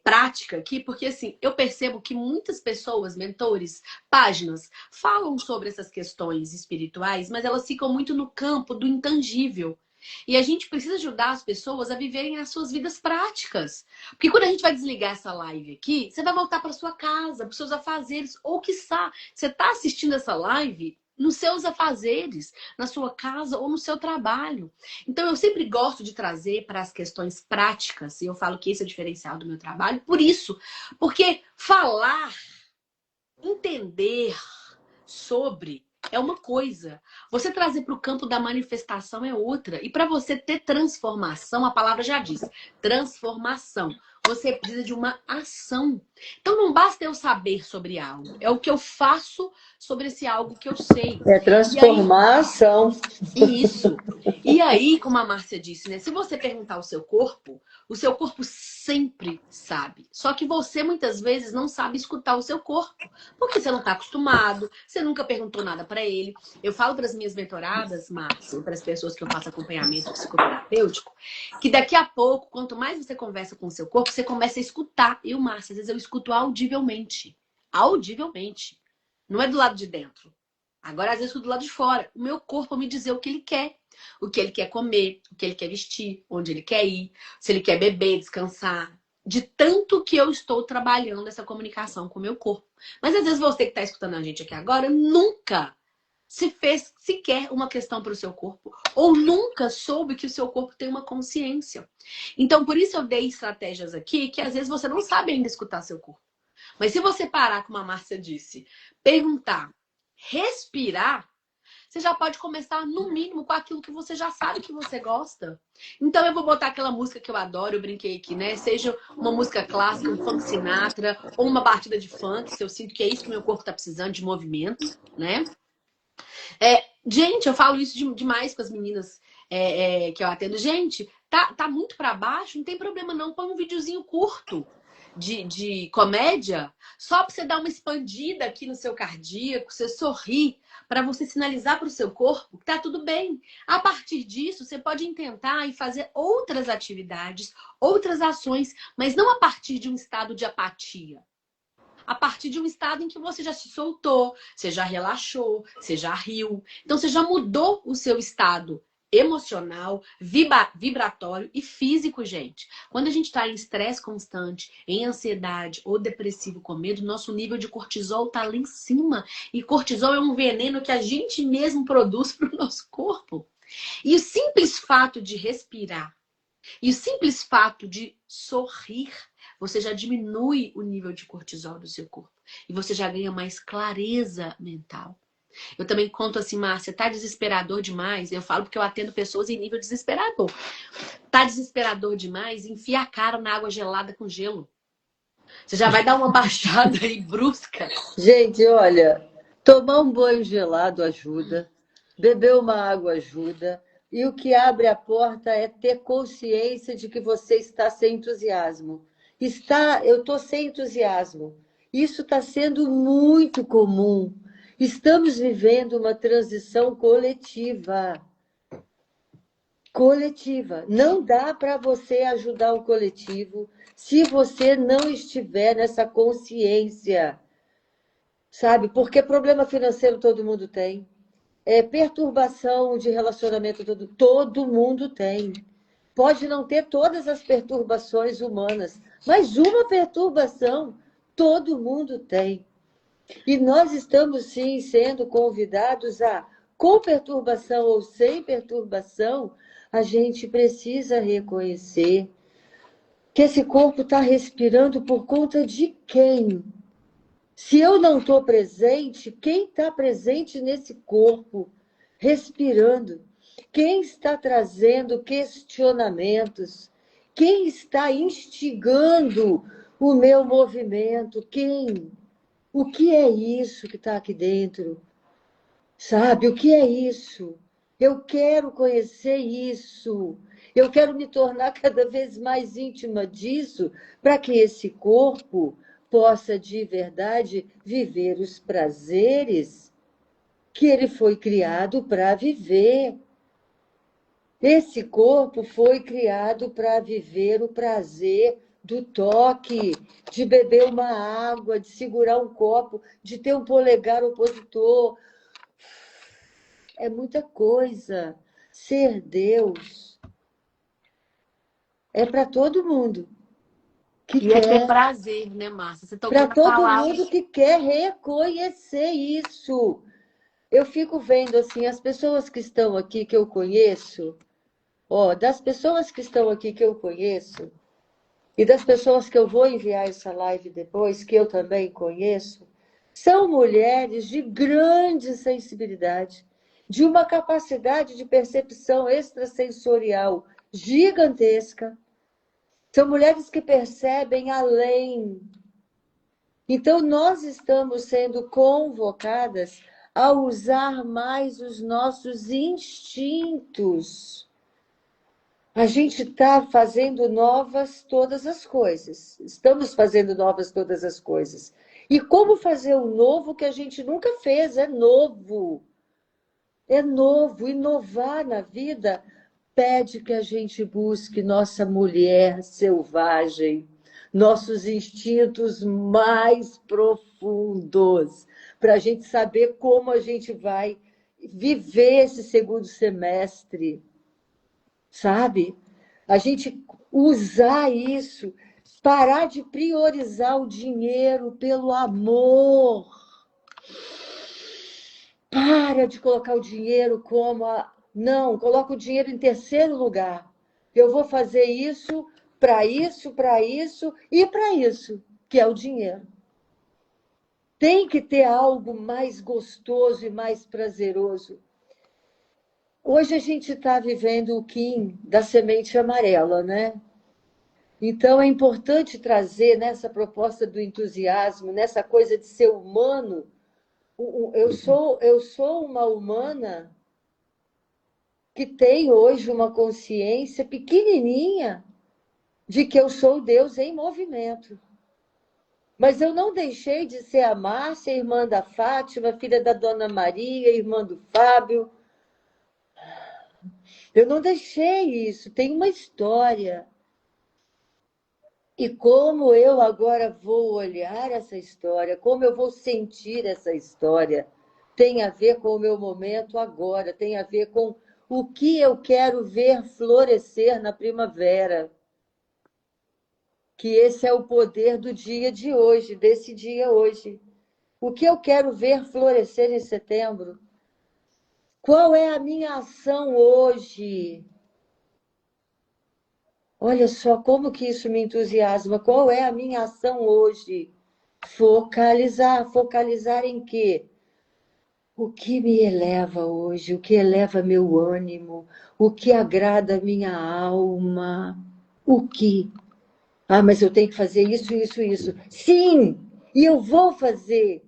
prática aqui, porque assim, eu percebo que muitas pessoas, mentores, páginas, falam sobre essas questões espirituais, mas elas ficam muito no campo do intangível. E a gente precisa ajudar as pessoas a viverem as suas vidas práticas. Porque quando a gente vai desligar essa live aqui, você vai voltar para sua casa, para os seus afazeres, ou quiçá, você está assistindo essa live nos seus afazeres, na sua casa ou no seu trabalho. Então, eu sempre gosto de trazer para as questões práticas, e eu falo que esse é o diferencial do meu trabalho, por isso, porque falar, entender sobre é uma coisa, você trazer para o campo da manifestação é outra. E para você ter transformação, a palavra já diz, transformação. Você precisa de uma ação. Então não basta eu saber sobre algo, é o que eu faço sobre esse algo que eu sei. É E aí transformar a ação. isso. E aí, como a Márcia disse, né? Se você perguntar ao seu corpo, o seu corpo sempre sabe. Só que você muitas vezes não sabe escutar o seu corpo, porque você não está acostumado, você nunca perguntou nada para ele. Eu falo para as minhas mentoradas, Márcia, para as pessoas que eu faço acompanhamento psicoterapêutico, que daqui a pouco, quanto mais você conversa com o seu corpo, você começa a escutar. Eu, Márcia, às vezes eu escuto audivelmente. Audivelmente. Não é do lado de dentro. Agora, às vezes, do lado de fora. O meu corpo me dizer o que ele quer. O que ele quer comer, o que ele quer vestir, onde ele quer ir, se ele quer beber, descansar. De tanto que eu estou trabalhando essa comunicação com o meu corpo. Mas às vezes você que está escutando a gente aqui agora nunca se fez sequer uma questão para o seu corpo, ou nunca soube que o seu corpo tem uma consciência. Então, por isso eu dei estratégias aqui que às vezes você não sabe ainda escutar seu corpo. Mas se você parar, como a Márcia disse, perguntar, respirar, você já pode começar, no mínimo, com aquilo que você já sabe que você gosta. Então eu vou botar aquela música que eu adoro, eu brinquei aqui, né? Seja uma música clássica, um funk Sinatra, ou uma batida de funk, se eu sinto que é isso que meu corpo tá precisando, de movimento, né? Gente, eu falo isso demais com as meninas que eu atendo. Gente, tá muito pra baixo, não tem problema não, põe um videozinho curto de comédia, só pra você dar uma expandida aqui no seu cardíaco, você sorrir, para você sinalizar para o seu corpo que tá tudo bem. A partir disso, você pode tentar e fazer outras atividades, outras ações, mas não a partir de um estado de apatia. A partir de um estado em que você já se soltou, você já relaxou, você já riu. Então, você já mudou o seu estado emocional, vibratório e físico, gente. Quando a gente está em estresse constante, em ansiedade ou depressivo com medo, nosso nível de cortisol está lá em cima. E cortisol é um veneno que a gente mesmo produz para o nosso corpo. E o simples fato de respirar, e o simples fato de sorrir, você já diminui o nível de cortisol do seu corpo. E você já ganha mais clareza mental. Eu também conto assim, Márcia, tá desesperador demais? Eu falo porque eu atendo pessoas em nível desesperador. Tá desesperador demais? Enfia a cara na água gelada com gelo. Você já vai dar uma baixada aí brusca. Gente, olha, tomar um banho gelado ajuda, beber uma água ajuda, e o que abre a porta é ter consciência de que você está sem entusiasmo. Eu estou sem entusiasmo. Isso está sendo muito comum. Estamos vivendo uma transição coletiva. Coletiva. Não dá para você ajudar o coletivo se você não estiver nessa consciência. Sabe? Porque problema financeiro todo mundo tem. Perturbação de relacionamento todo mundo tem. Pode não ter todas as perturbações humanas, mas uma perturbação todo mundo tem. E nós estamos, sim, sendo convidados a, com perturbação ou sem perturbação, a gente precisa reconhecer que esse corpo está respirando por conta de quem? Se eu não estou presente, quem está presente nesse corpo, respirando? Quem está trazendo questionamentos? Quem está instigando o meu movimento? Quem? O que é isso que está aqui dentro? Sabe, o que é isso? Eu quero conhecer isso. Eu quero me tornar cada vez mais íntima disso, para que esse corpo possa de verdade viver os prazeres que ele foi criado para viver. Esse corpo foi criado para viver o prazer do toque, de beber uma água, de segurar um copo, de ter um polegar opositor. É muita coisa. Ser Deus é para todo mundo que E é ter quer. prazer, né, Márcia? Você tocou Para na todo palavra. mundo que quer reconhecer isso. Eu fico vendo assim, as pessoas que estão aqui que eu conheço, das pessoas que estão aqui que eu conheço, e das pessoas que eu vou enviar essa live depois, que eu também conheço, são mulheres de grande sensibilidade, de uma capacidade de percepção extrasensorial gigantesca. São mulheres que percebem além. Então, nós estamos sendo convocadas a usar mais os nossos instintos. A gente está fazendo novas todas as coisas. Estamos fazendo novas todas as coisas. E como fazer o novo que a gente nunca fez? É novo. É novo. Inovar na vida pede que a gente busque nossa mulher selvagem, nossos instintos mais profundos, para a gente saber como a gente vai viver esse segundo semestre, sabe? A gente usar isso, parar de priorizar o dinheiro pelo amor. Para de colocar o dinheiro como a... Não, coloca o dinheiro em terceiro lugar. Eu vou fazer isso, para isso e para isso, que é o dinheiro. Tem que ter algo mais gostoso e mais prazeroso. Hoje a gente está vivendo o Kim da semente amarela, né? Então é importante trazer nessa proposta do entusiasmo, nessa coisa de ser humano. Eu sou uma humana que tem hoje uma consciência pequenininha de que eu sou Deus em movimento. Mas eu não deixei de ser a Márcia, irmã da Fátima, filha da Dona Maria, irmã do Fábio. Eu não deixei isso, tem uma história. E como eu agora vou olhar essa história, como eu vou sentir essa história, tem a ver com o meu momento agora, tem a ver com o que eu quero ver florescer na primavera. Que esse é o poder do dia de hoje, desse dia hoje. O que eu quero ver florescer em setembro? Qual é a minha ação hoje? Olha só como que isso me entusiasma. Qual é a minha ação hoje? Focalizar. Focalizar em quê? O que me eleva hoje? O que eleva meu ânimo? O que agrada minha alma? O que? Ah, mas eu tenho que fazer isso, isso, isso. Sim! E eu vou fazer.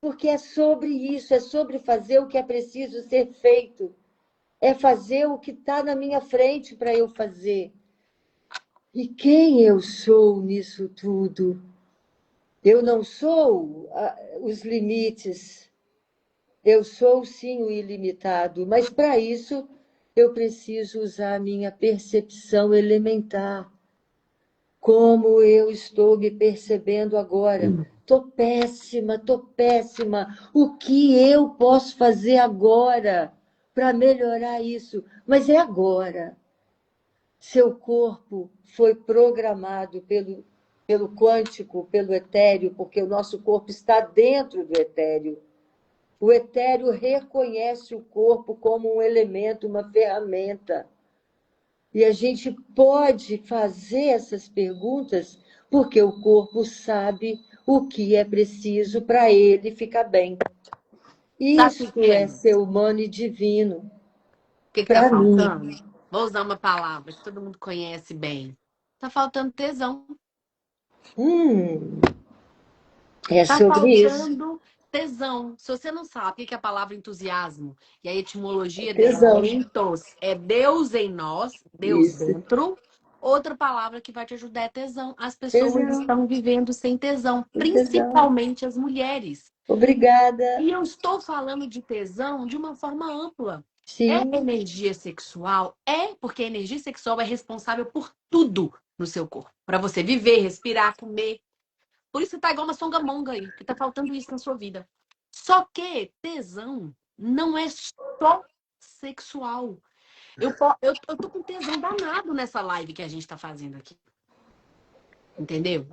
Porque é sobre isso, é sobre fazer o que é preciso ser feito. É fazer o que está na minha frente para eu fazer. E quem eu sou nisso tudo? Eu não sou os limites, eu sou sim o ilimitado, mas para isso eu preciso usar a minha percepção elementar. Como eu estou me percebendo agora? Tô péssima, tô péssima. O que eu posso fazer agora para melhorar isso? Mas é agora. Seu corpo foi programado pelo quântico, pelo etéreo, porque o nosso corpo está dentro do etéreo. O etéreo reconhece o corpo como um elemento, uma ferramenta. E a gente pode fazer essas perguntas porque o corpo sabe o que é preciso para ele ficar bem. Sabe o que Isso é? é O ser humano e divino que tá para mim. faltando? Vou usar uma palavra que todo mundo conhece bem. Tá faltando tesão. Hum, é Tá sobre isso. faltando tesão. Se você não sabe o que é a palavra entusiasmo e a etimologia dela Tesão. é entos, é Deus em nós, Deus Isso. dentro. Outra palavra que vai te ajudar é tesão. As pessoas Tesão. estão vivendo sem tesão, Tesão. principalmente as mulheres. Obrigada. E eu estou falando de tesão de uma forma ampla. É Sim. energia sexual? É, porque a energia sexual é responsável por tudo no seu corpo. Para você viver, respirar, comer. Por isso você tá igual uma songamonga aí, que tá faltando isso na sua vida. Só que tesão não é só sexual. Eu tô com tesão danado nessa live que a gente tá fazendo aqui. Entendeu?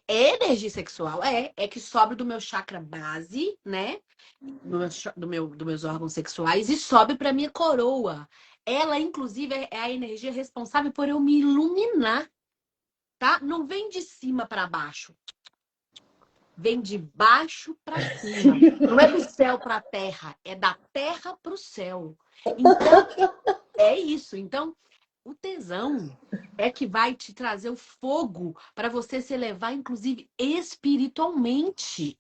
É energia sexual, é que sobe do meu chakra base, né? Dos meus órgãos sexuais e sobe para minha coroa. Ela, inclusive, é a energia responsável por eu me iluminar, tá? Não vem de cima para baixo, vem de baixo para cima. Não é do céu para a terra, é da terra para o céu. Então, é isso. Então, o tesão é que vai te trazer o fogo para você se elevar, inclusive espiritualmente.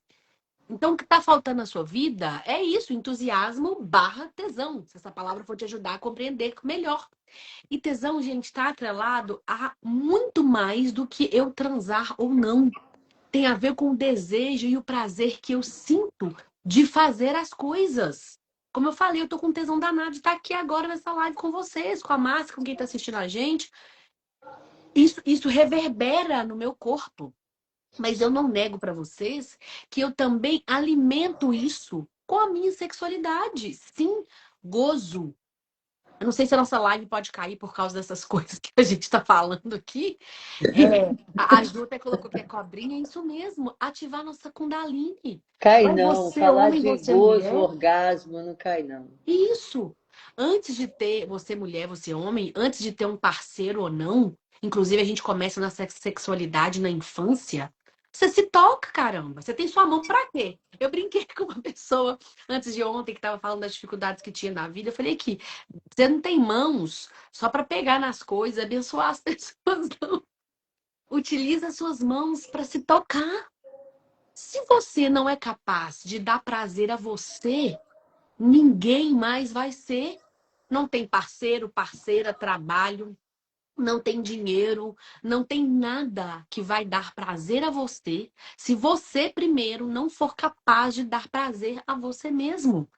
Então, o que está faltando na sua vida é isso, entusiasmo barra tesão. Se essa palavra for te ajudar a compreender melhor. E tesão, gente, está atrelado a muito mais do que eu transar ou não. Tem a ver com o desejo e o prazer que eu sinto de fazer as coisas. Como eu falei, eu tô com tesão danado de estar aqui agora nessa live com vocês, com a Márcia, com quem está assistindo a gente. Isso reverbera no meu corpo. Mas eu não nego para vocês que eu também alimento isso com a minha sexualidade. Sim, gozo. Eu não sei se a nossa live pode cair por causa dessas coisas que a gente está falando aqui. A Ju até colocou que é cobrinha, é isso mesmo. Ativar nossa Kundalini. Cai Vai não, você, falar homem, de você, gozo, mulher. orgasmo, não cai não. Isso. Antes de ter você mulher, você homem, antes de ter um parceiro ou não, inclusive a gente começa na sexualidade na infância, você se toca, caramba. Você tem sua mão pra quê? Eu brinquei com uma pessoa antes de ontem que tava falando das dificuldades que tinha na vida. Eu falei que você não tem mãos só pra pegar nas coisas, abençoar as pessoas, não. Utiliza suas mãos pra se tocar. Se você não é capaz de dar prazer a você, ninguém mais vai ser. Não tem parceiro, parceira, trabalho, não tem dinheiro, não tem nada que vai dar prazer a você se você primeiro não for capaz de dar prazer a você mesmo.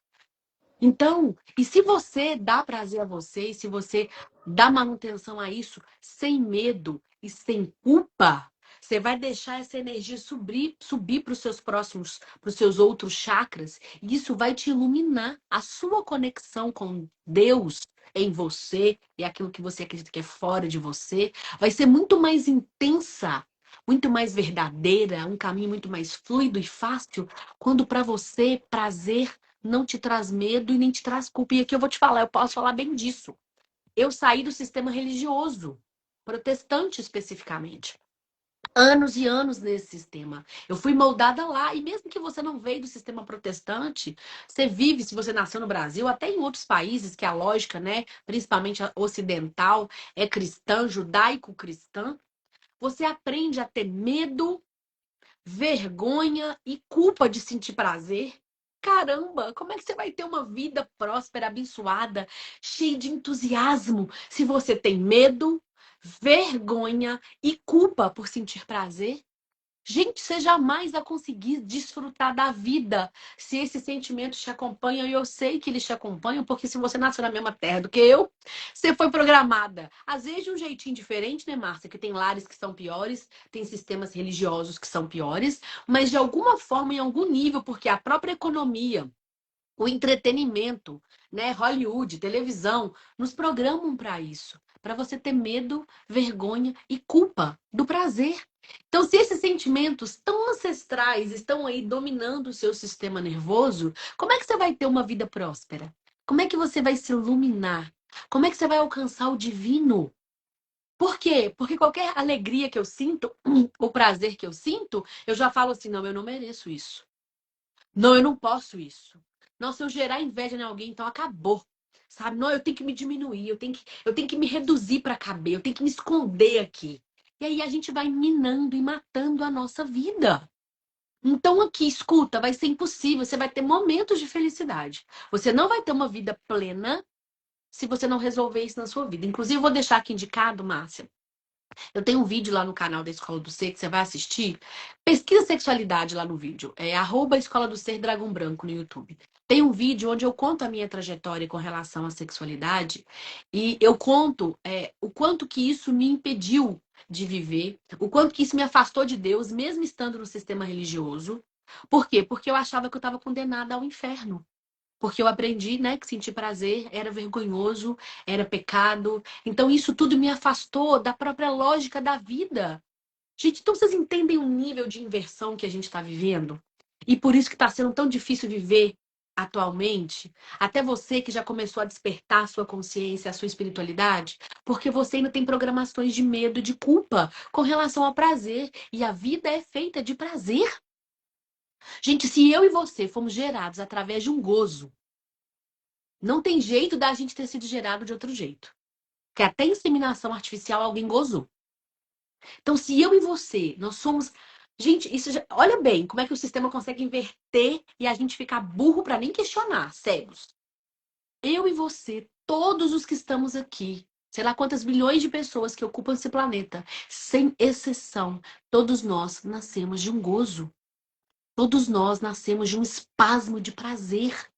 Então, e se você dá prazer a você, e se você dá manutenção a isso sem medo e sem culpa, você vai deixar essa energia subir para os seus próximos, para os seus outros chakras, e isso vai te iluminar. A sua conexão com Deus em você e aquilo que você acredita que é fora de você vai ser muito mais intensa, muito mais verdadeira, um caminho muito mais fluido e fácil, quando para você prazer não te traz medo e nem te traz culpa. E aqui eu vou te falar, eu posso falar bem disso. Eu saí do sistema religioso, protestante especificamente. Anos e anos nesse sistema. Eu fui moldada lá. E mesmo que você não veio do sistema protestante, você vive, se você nasceu no Brasil, até em outros países, que a lógica, né, principalmente a ocidental, é cristã, judaico-cristã, você aprende a ter medo, vergonha e culpa de sentir prazer. Caramba, como é que você vai ter uma vida próspera, abençoada, cheia de entusiasmo, se você tem medo, vergonha e culpa por sentir prazer? Gente, você jamais vai conseguir desfrutar da vida se esses sentimentos te acompanham. E eu sei que eles te acompanham, porque se você nasceu na mesma terra do que eu, você foi programada. Às vezes de um jeitinho diferente, né, Márcia? Que tem lares que são piores, tem sistemas religiosos que são piores, mas de alguma forma, em algum nível, porque a própria economia, o entretenimento, né, Hollywood, televisão, nos programam para isso, para você ter medo, vergonha e culpa do prazer. Então, se esses sentimentos tão ancestrais estão aí dominando o seu sistema nervoso, como é que você vai ter uma vida próspera? Como é que você vai se iluminar? Como é que você vai alcançar o divino? Por quê? Porque qualquer alegria que eu sinto, o prazer que eu sinto, eu já falo assim: não, eu não mereço isso. Não, eu não posso isso. Não, se eu gerar inveja em alguém, então acabou. Sabe? Não, eu tenho que me diminuir, eu tenho que me reduzir para caber, eu tenho que me esconder aqui. E aí a gente vai minando e matando a nossa vida. Então aqui, escuta, vai ser impossível, você vai ter momentos de felicidade. Você não vai ter uma vida plena se você não resolver isso na sua vida. Inclusive, eu vou deixar aqui indicado, Márcia, eu tenho um vídeo lá no canal da Escola do Ser que você vai assistir. Pesquisa sexualidade lá no vídeo. É @Escola do Ser Dragão Branco no YouTube. Tem um vídeo onde eu conto a minha trajetória com relação à sexualidade e eu conto o quanto que isso me impediu de viver, o quanto que isso me afastou de Deus, mesmo estando no sistema religioso. Por quê? Porque eu achava que eu estava condenada ao inferno. Porque eu aprendi, né, que sentir prazer era vergonhoso, era pecado. Então isso tudo me afastou da própria lógica da vida. Gente, então vocês entendem o nível de inversão que a gente está vivendo? E por isso que está sendo tão difícil viver atualmente? Até você que já começou a despertar a sua consciência, a sua espiritualidade, porque você ainda tem programações de medo e de culpa com relação ao prazer. E a vida é feita de prazer. Gente, se eu e você fomos gerados através de um gozo, não tem jeito da gente ter sido gerado de outro jeito. Que até inseminação artificial alguém gozou. Então, se eu e você, nós somos. Gente, olha bem como é que o sistema consegue inverter e a gente ficar burro para nem questionar, cegos. Eu e você, todos os que estamos aqui, sei lá quantas bilhões de pessoas que ocupam esse planeta, sem exceção, todos nós nascemos de um gozo. Todos nós nascemos de um espasmo de prazer.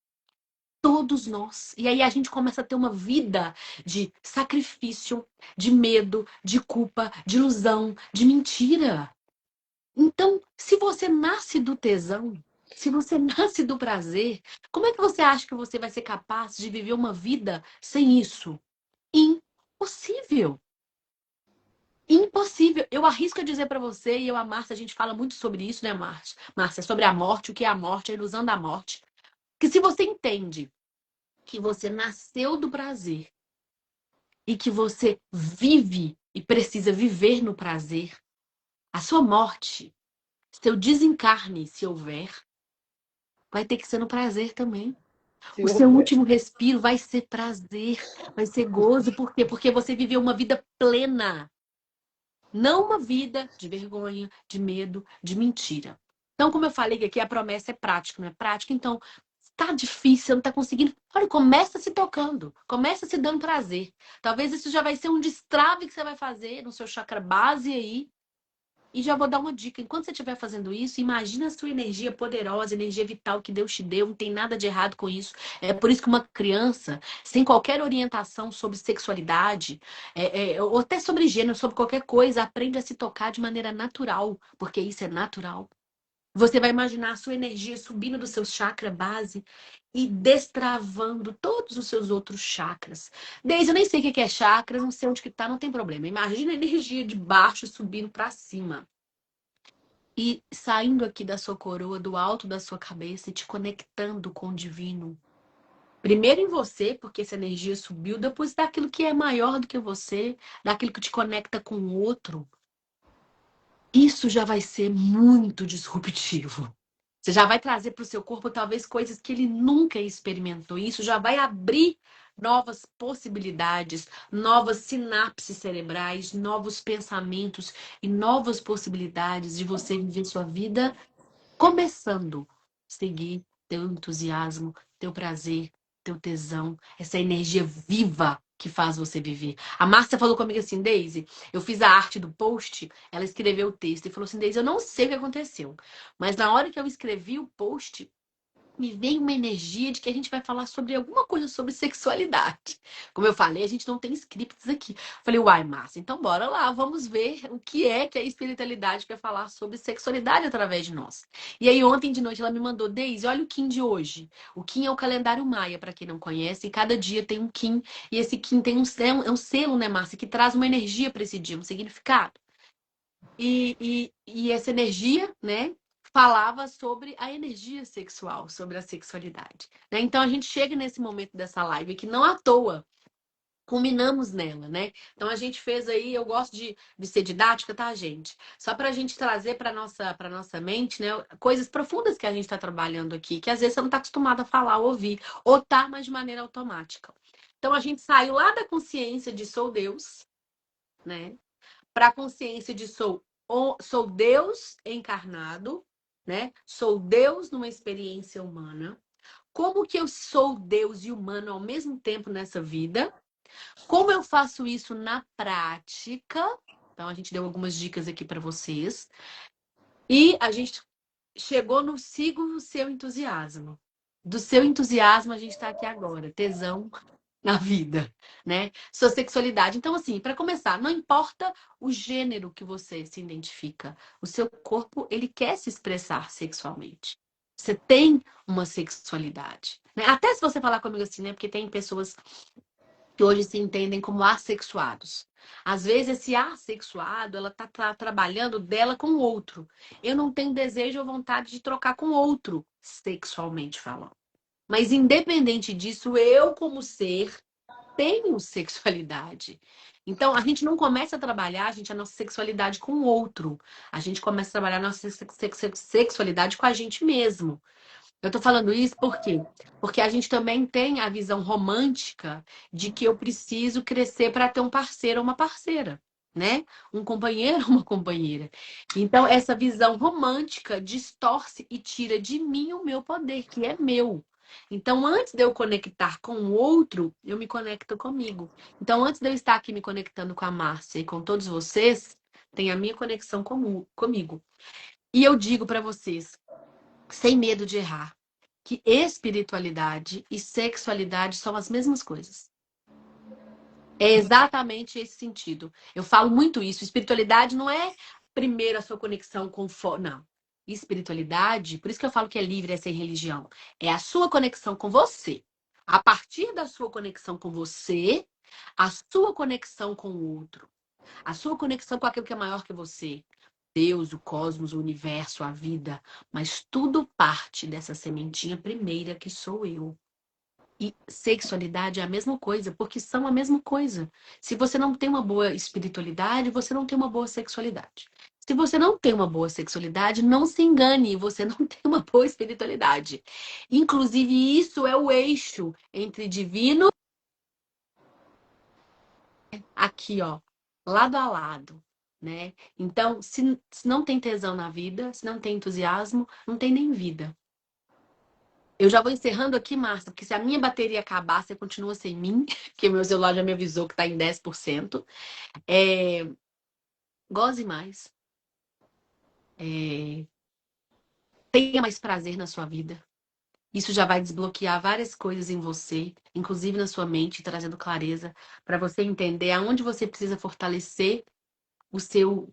Todos nós. E aí a gente começa a ter uma vida de sacrifício, de medo, de culpa, de ilusão, de mentira. Então, se você nasce do tesão, Se você nasce do prazer, como é que você acha que você vai ser capaz de viver uma vida sem isso? Impossível. Impossível. Eu arrisco a dizer pra você, e eu, a Márcia, a gente fala muito sobre isso, né, Márcia? Márcia, sobre a morte, o que é a morte, a ilusão da morte. Que se você entende que você nasceu do prazer e que você vive e precisa viver no prazer, a sua morte, seu desencarne, se houver, vai ter que ser no prazer também. Se O seu houver. último respiro vai ser prazer, vai ser gozo. Por quê? Porque você viveu uma vida plena. Não uma vida de vergonha, de medo, de mentira. Então, como eu falei que aqui a promessa é prática, não é prática? Então, tá difícil, você não tá conseguindo. Olha, começa se tocando, começa se dando prazer. Talvez isso já vai ser um destrave que você vai fazer no seu chakra base aí. E já vou dar uma dica. Enquanto você estiver fazendo isso, imagina a sua energia poderosa, energia vital que Deus te deu. Não tem nada de errado com isso. É por isso que uma criança, sem qualquer orientação sobre sexualidade, ou até sobre gênero, sobre qualquer coisa, aprende a se tocar de maneira natural, porque isso é natural. Você vai imaginar a sua energia subindo do seu chakra base e destravando todos os seus outros chakras. Desde eu nem sei o que é chakra, não sei onde que tá, não tem problema. Imagina a energia de baixo subindo para cima e saindo aqui da sua coroa, do alto da sua cabeça e te conectando com o divino. Primeiro em você, porque essa energia subiu, depois daquilo que é maior do que você, daquilo que te conecta com o outro. Isso já vai ser muito disruptivo. Você já vai trazer para o seu corpo talvez coisas que ele nunca experimentou. Isso já vai abrir novas possibilidades, novas sinapses cerebrais, novos pensamentos e novas possibilidades de você viver sua vida começando a seguir teu entusiasmo, teu prazer, teu tesão, essa energia viva que faz você viver. A Márcia falou comigo assim, Daisy, eu fiz a arte do post, ela escreveu o texto e falou assim, Daisy, eu não sei o que aconteceu, mas na hora que eu escrevi o post, me veio uma energia de que a gente vai falar sobre alguma coisa sobre sexualidade. Como eu falei, a gente não tem scripts aqui. Falei, uai, Márcia, então bora lá, vamos ver o que é que a espiritualidade quer falar sobre sexualidade através de nós. E aí, ontem de noite, ela me mandou, Deise, olha o Kim de hoje. O Kim é o calendário maia, para quem não conhece, e cada dia tem um Kim, e esse Kim tem é um selo, né, Márcia, que traz uma energia para esse dia, um significado. E essa energia, né, falava sobre a energia sexual, sobre a sexualidade. Né? Então a gente chega nesse momento dessa live que não à toa culminamos nela, né? Então a gente fez aí, eu gosto de ser didática, tá, gente? Só para a gente trazer para nossa mente, né, coisas profundas que a gente está trabalhando aqui, que às vezes você não está acostumado a falar, ouvir, ou tá, mas de maneira automática. Então a gente saiu lá da consciência de sou Deus, né? Para a consciência de sou Deus encarnado, né? Sou Deus numa experiência humana. Como que eu sou Deus e humano ao mesmo tempo nessa vida? Como eu faço isso na prática? Então a gente deu algumas dicas aqui para vocês. E a gente chegou no siga o seu entusiasmo. Do seu entusiasmo a gente está aqui agora. Tesão, na vida, né? Sua sexualidade. Então, assim, para começar, não importa o gênero que você se identifica, o seu corpo, ele quer se expressar sexualmente. Você tem uma sexualidade, né? Até se você falar comigo assim, né? Porque tem pessoas que hoje se entendem como assexuados. Às vezes, esse assexuado, ela tá trabalhando dela com o outro. Eu não tenho desejo ou vontade de trocar com outro, sexualmente falando. Mas independente disso, eu como ser tenho sexualidade. Então, a gente não começa a trabalhar, a nossa sexualidade com o outro. A gente começa a trabalhar a nossa sexualidade com a gente mesmo. Eu tô falando isso por quê? Porque a gente também tem a visão romântica de que eu preciso crescer para ter um parceiro ou uma parceira, né? Um companheiro ou uma companheira. Então, essa visão romântica distorce e tira de mim o meu poder, que é meu. Então, antes de eu conectar com o outro, eu me conecto comigo. Então, antes de eu estar aqui me conectando com a Márcia e com todos vocês, tem a minha conexão comigo. E eu digo para vocês, sem medo de errar, que espiritualidade e sexualidade são as mesmas coisas. É exatamente esse sentido. Eu falo muito isso. Espiritualidade não é primeiro a sua conexão com fora, não. espiritualidade, por isso que eu falo que é livre, é sem religião, é a sua conexão com você. A partir da sua conexão com você, a sua conexão com o outro, a sua conexão com aquilo que é maior que você. Deus, o cosmos, o universo, a vida, mas tudo parte dessa sementinha primeira que sou eu. E sexualidade é a mesma coisa, porque são a mesma coisa. Se você não tem uma boa espiritualidade, você não tem uma boa sexualidade. Se você não tem uma boa sexualidade, não se engane, você não tem uma boa espiritualidade. Inclusive, isso é o eixo entre divino aqui, ó, lado a lado, né? Então, se não tem tesão na vida, se não tem entusiasmo, não tem nem vida. Eu já vou encerrando aqui, Márcia, porque se a minha bateria acabar, você continua sem mim, porque meu celular já me avisou que está em 10%. É, goze mais. É, tenha mais prazer na sua vida. Isso já vai desbloquear várias coisas em você, inclusive na sua mente, trazendo clareza para você entender aonde você precisa fortalecer o seu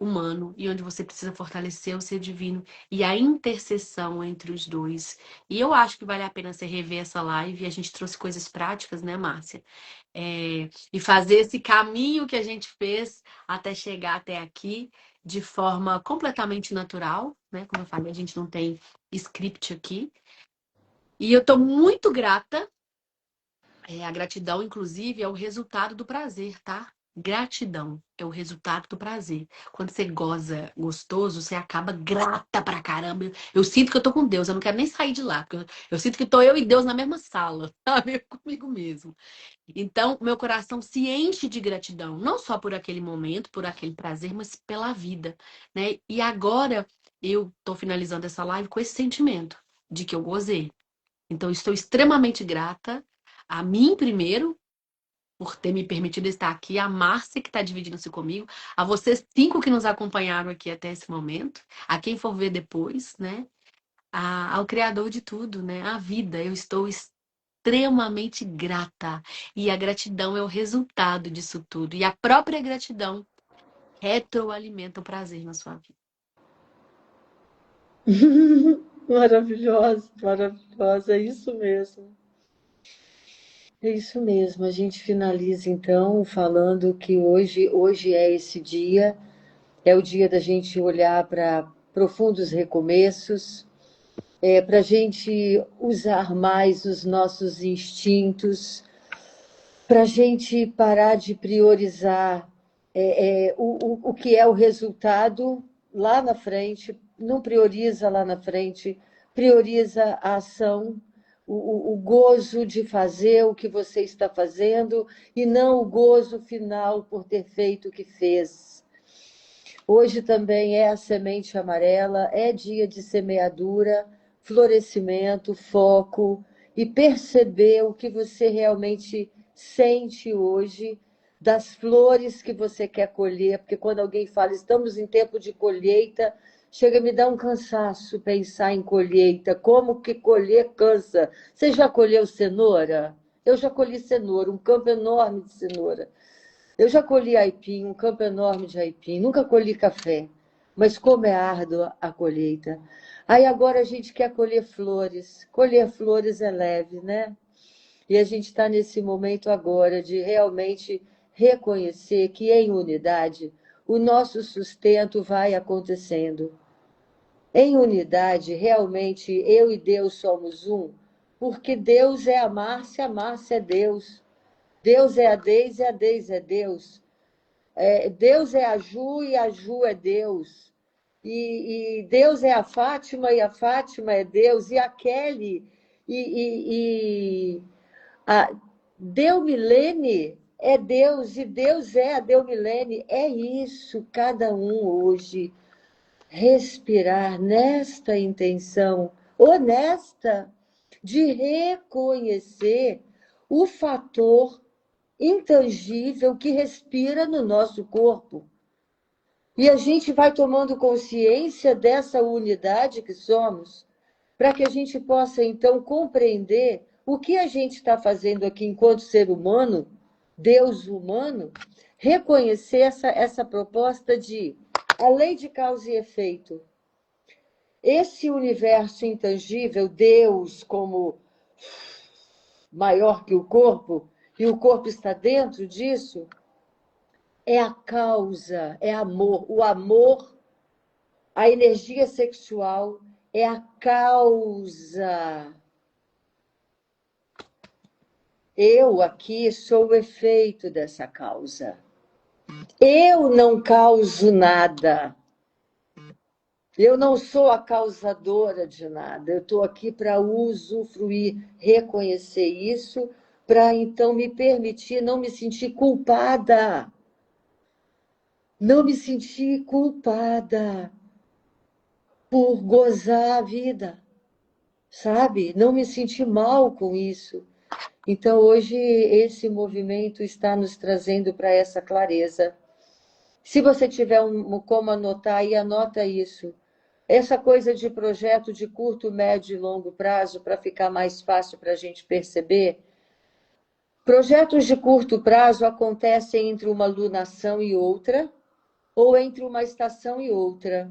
humano e onde você precisa fortalecer o ser divino e a interseção entre os dois. E eu acho que vale a pena você rever essa live. A gente trouxe coisas práticas, né, Márcia? E fazer esse caminho que a gente fez até chegar até aqui de forma completamente natural, né? Como eu falei, a gente não tem script aqui. E eu estou muito grata. A gratidão, inclusive, é o resultado do prazer, tá? Gratidão é o resultado do prazer. Quando você goza gostoso, você acaba grata pra caramba. Eu sinto que eu tô com Deus, eu não quero nem sair de lá, porque eu sinto que tô eu e Deus na mesma sala, sabe? Comigo mesmo. Então, meu coração se enche de gratidão, não só por aquele momento, por aquele prazer, mas pela vida, né? E agora eu tô finalizando essa live com esse sentimento de que eu gozei. Então, estou extremamente grata a mim primeiro, por ter me permitido estar aqui, a Márcia, que está dividindo isso comigo, a vocês 5 que nos acompanharam aqui até esse momento, a quem for ver depois, né? Ao Criador de tudo, né? A vida. Eu estou extremamente grata. E a gratidão é o resultado disso tudo. E a própria gratidão retroalimenta o prazer na sua vida. Maravilhosa, maravilhosa, é isso mesmo. É isso mesmo. A gente finaliza então falando que hoje é esse dia, é o dia da gente olhar para profundos recomeços, para a gente usar mais os nossos instintos, para a gente parar de priorizar o que é o resultado lá na frente, não prioriza lá na frente, prioriza a ação, o gozo de fazer o que você está fazendo e não o gozo final por ter feito o que fez. Hoje também é a semente amarela, é dia de semeadura, florescimento, foco e perceber o que você realmente sente hoje das flores que você quer colher, porque quando alguém fala estamos em tempo de colheita, chega a me dar um cansaço pensar em colheita, como que colher cansa. Você já colheu cenoura? Eu já colhi cenoura, um campo enorme de cenoura. Eu já colhi aipim, um campo enorme de aipim, nunca colhi café, mas como é árdua a colheita. Aí agora a gente quer colher flores é leve, né? E a gente está nesse momento agora de realmente reconhecer que em unidade o nosso sustento vai acontecendo. Em unidade, realmente eu e Deus somos um, porque Deus é a Márcia é Deus. Deus é a Deise é Deus. Deus é a Ju e a Ju é Deus. E Deus é a Fátima e a Fátima é Deus. E a Kelly e a Deumilene é Deus e Deus é a Deumilene. É isso, cada um hoje respirar nesta intenção honesta de reconhecer o fator intangível que respira no nosso corpo. E a gente vai tomando consciência dessa unidade que somos, para que a gente possa, então, compreender o que a gente está fazendo aqui enquanto ser humano, Deus humano, reconhecer essa proposta de a lei de causa e efeito. Esse universo intangível, Deus como maior que o corpo, e o corpo está dentro disso, é a causa, é amor. O amor, a energia sexual é a causa. Eu aqui sou o efeito dessa causa. Eu não causo nada. Eu não sou a causadora de nada. Eu estou aqui para usufruir, reconhecer isso, para então me permitir não me sentir culpada. Não me sentir culpada por gozar a vida, sabe? Não me sentir mal com isso. Então, hoje, esse movimento está nos trazendo para essa clareza. Se você tiver como anotar aí, anota isso. Essa coisa de projeto de curto, médio e longo prazo, para ficar mais fácil para a gente perceber. Projetos de curto prazo acontecem entre uma lunação e outra, ou entre uma estação e outra.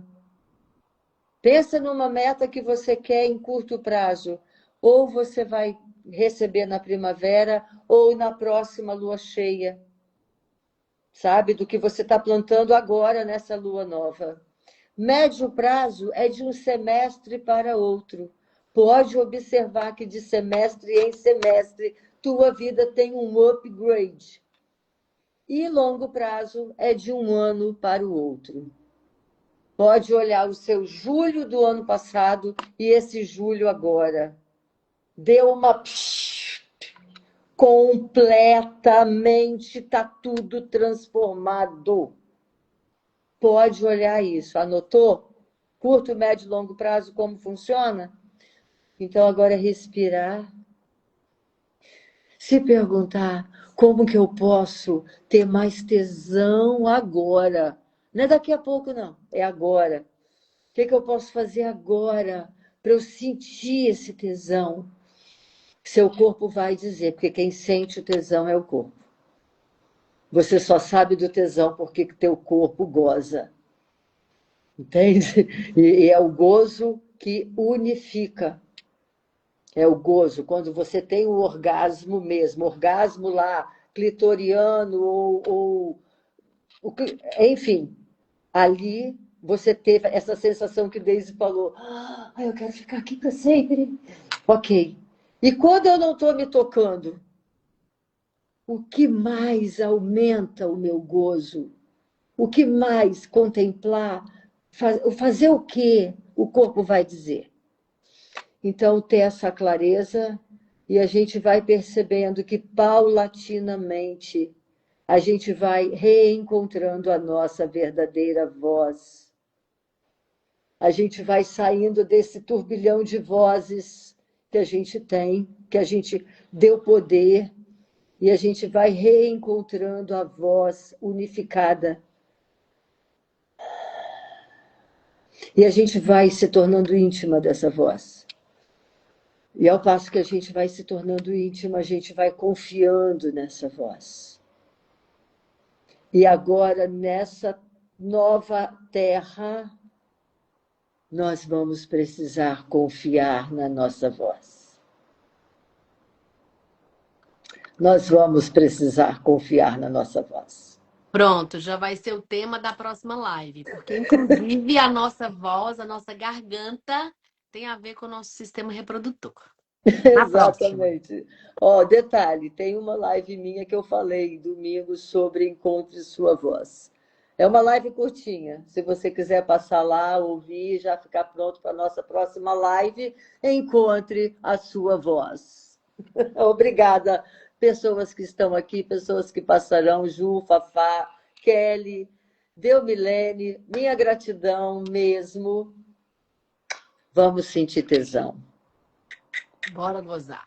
Pensa numa meta que você quer em curto prazo. Ou você vai receber na primavera, ou na próxima lua cheia. Sabe? Do que você está plantando agora nessa lua nova. Médio prazo é de um semestre para outro. Pode observar que de semestre em semestre, tua vida tem um upgrade. E longo prazo é de um ano para o outro. Pode olhar o seu julho do ano passado e esse julho agora. Deu uma completamente, está tudo transformado. Pode olhar isso. Anotou? Curto, médio e longo prazo, como funciona? Então, agora é respirar. Se perguntar como que eu posso ter mais tesão agora. Não é daqui a pouco, não. É agora. O que eu posso fazer agora para eu sentir esse tesão? Seu corpo vai dizer, porque quem sente o tesão é o corpo. Você só sabe do tesão porque teu corpo goza. Entende? E é o gozo que unifica. É o gozo, quando você tem o orgasmo mesmo, orgasmo lá, clitoriano, enfim, ali você teve essa sensação que Daisy falou, eu quero ficar aqui para sempre. Ok. E quando eu não estou me tocando, o que mais aumenta o meu gozo? O que mais contemplar? Fazer o que o corpo vai dizer? Então, ter essa clareza e a gente vai percebendo que, paulatinamente, a gente vai reencontrando a nossa verdadeira voz. A gente vai saindo desse turbilhão de vozes que a gente tem, que a gente deu poder, e a gente vai reencontrando a voz unificada. E a gente vai se tornando íntima dessa voz. E ao passo que a gente vai se tornando íntima, a gente vai confiando nessa voz. E agora, nessa nova terra, nós vamos precisar confiar na nossa voz. Nós vamos precisar confiar na nossa voz. Pronto, já vai ser o tema da próxima live, porque inclusive a nossa voz, a nossa garganta tem a ver com o nosso sistema reprodutor. Na próxima. Exatamente. Ó, detalhe, tem uma live minha que eu falei domingo sobre Encontre Sua Voz. É uma live curtinha. Se você quiser passar lá, ouvir, já ficar pronto para a nossa próxima live, encontre a sua voz. Obrigada, pessoas que estão aqui, pessoas que passarão, Ju, Fafá, Kelly, Milene, minha gratidão mesmo. Vamos sentir tesão. Bora gozar.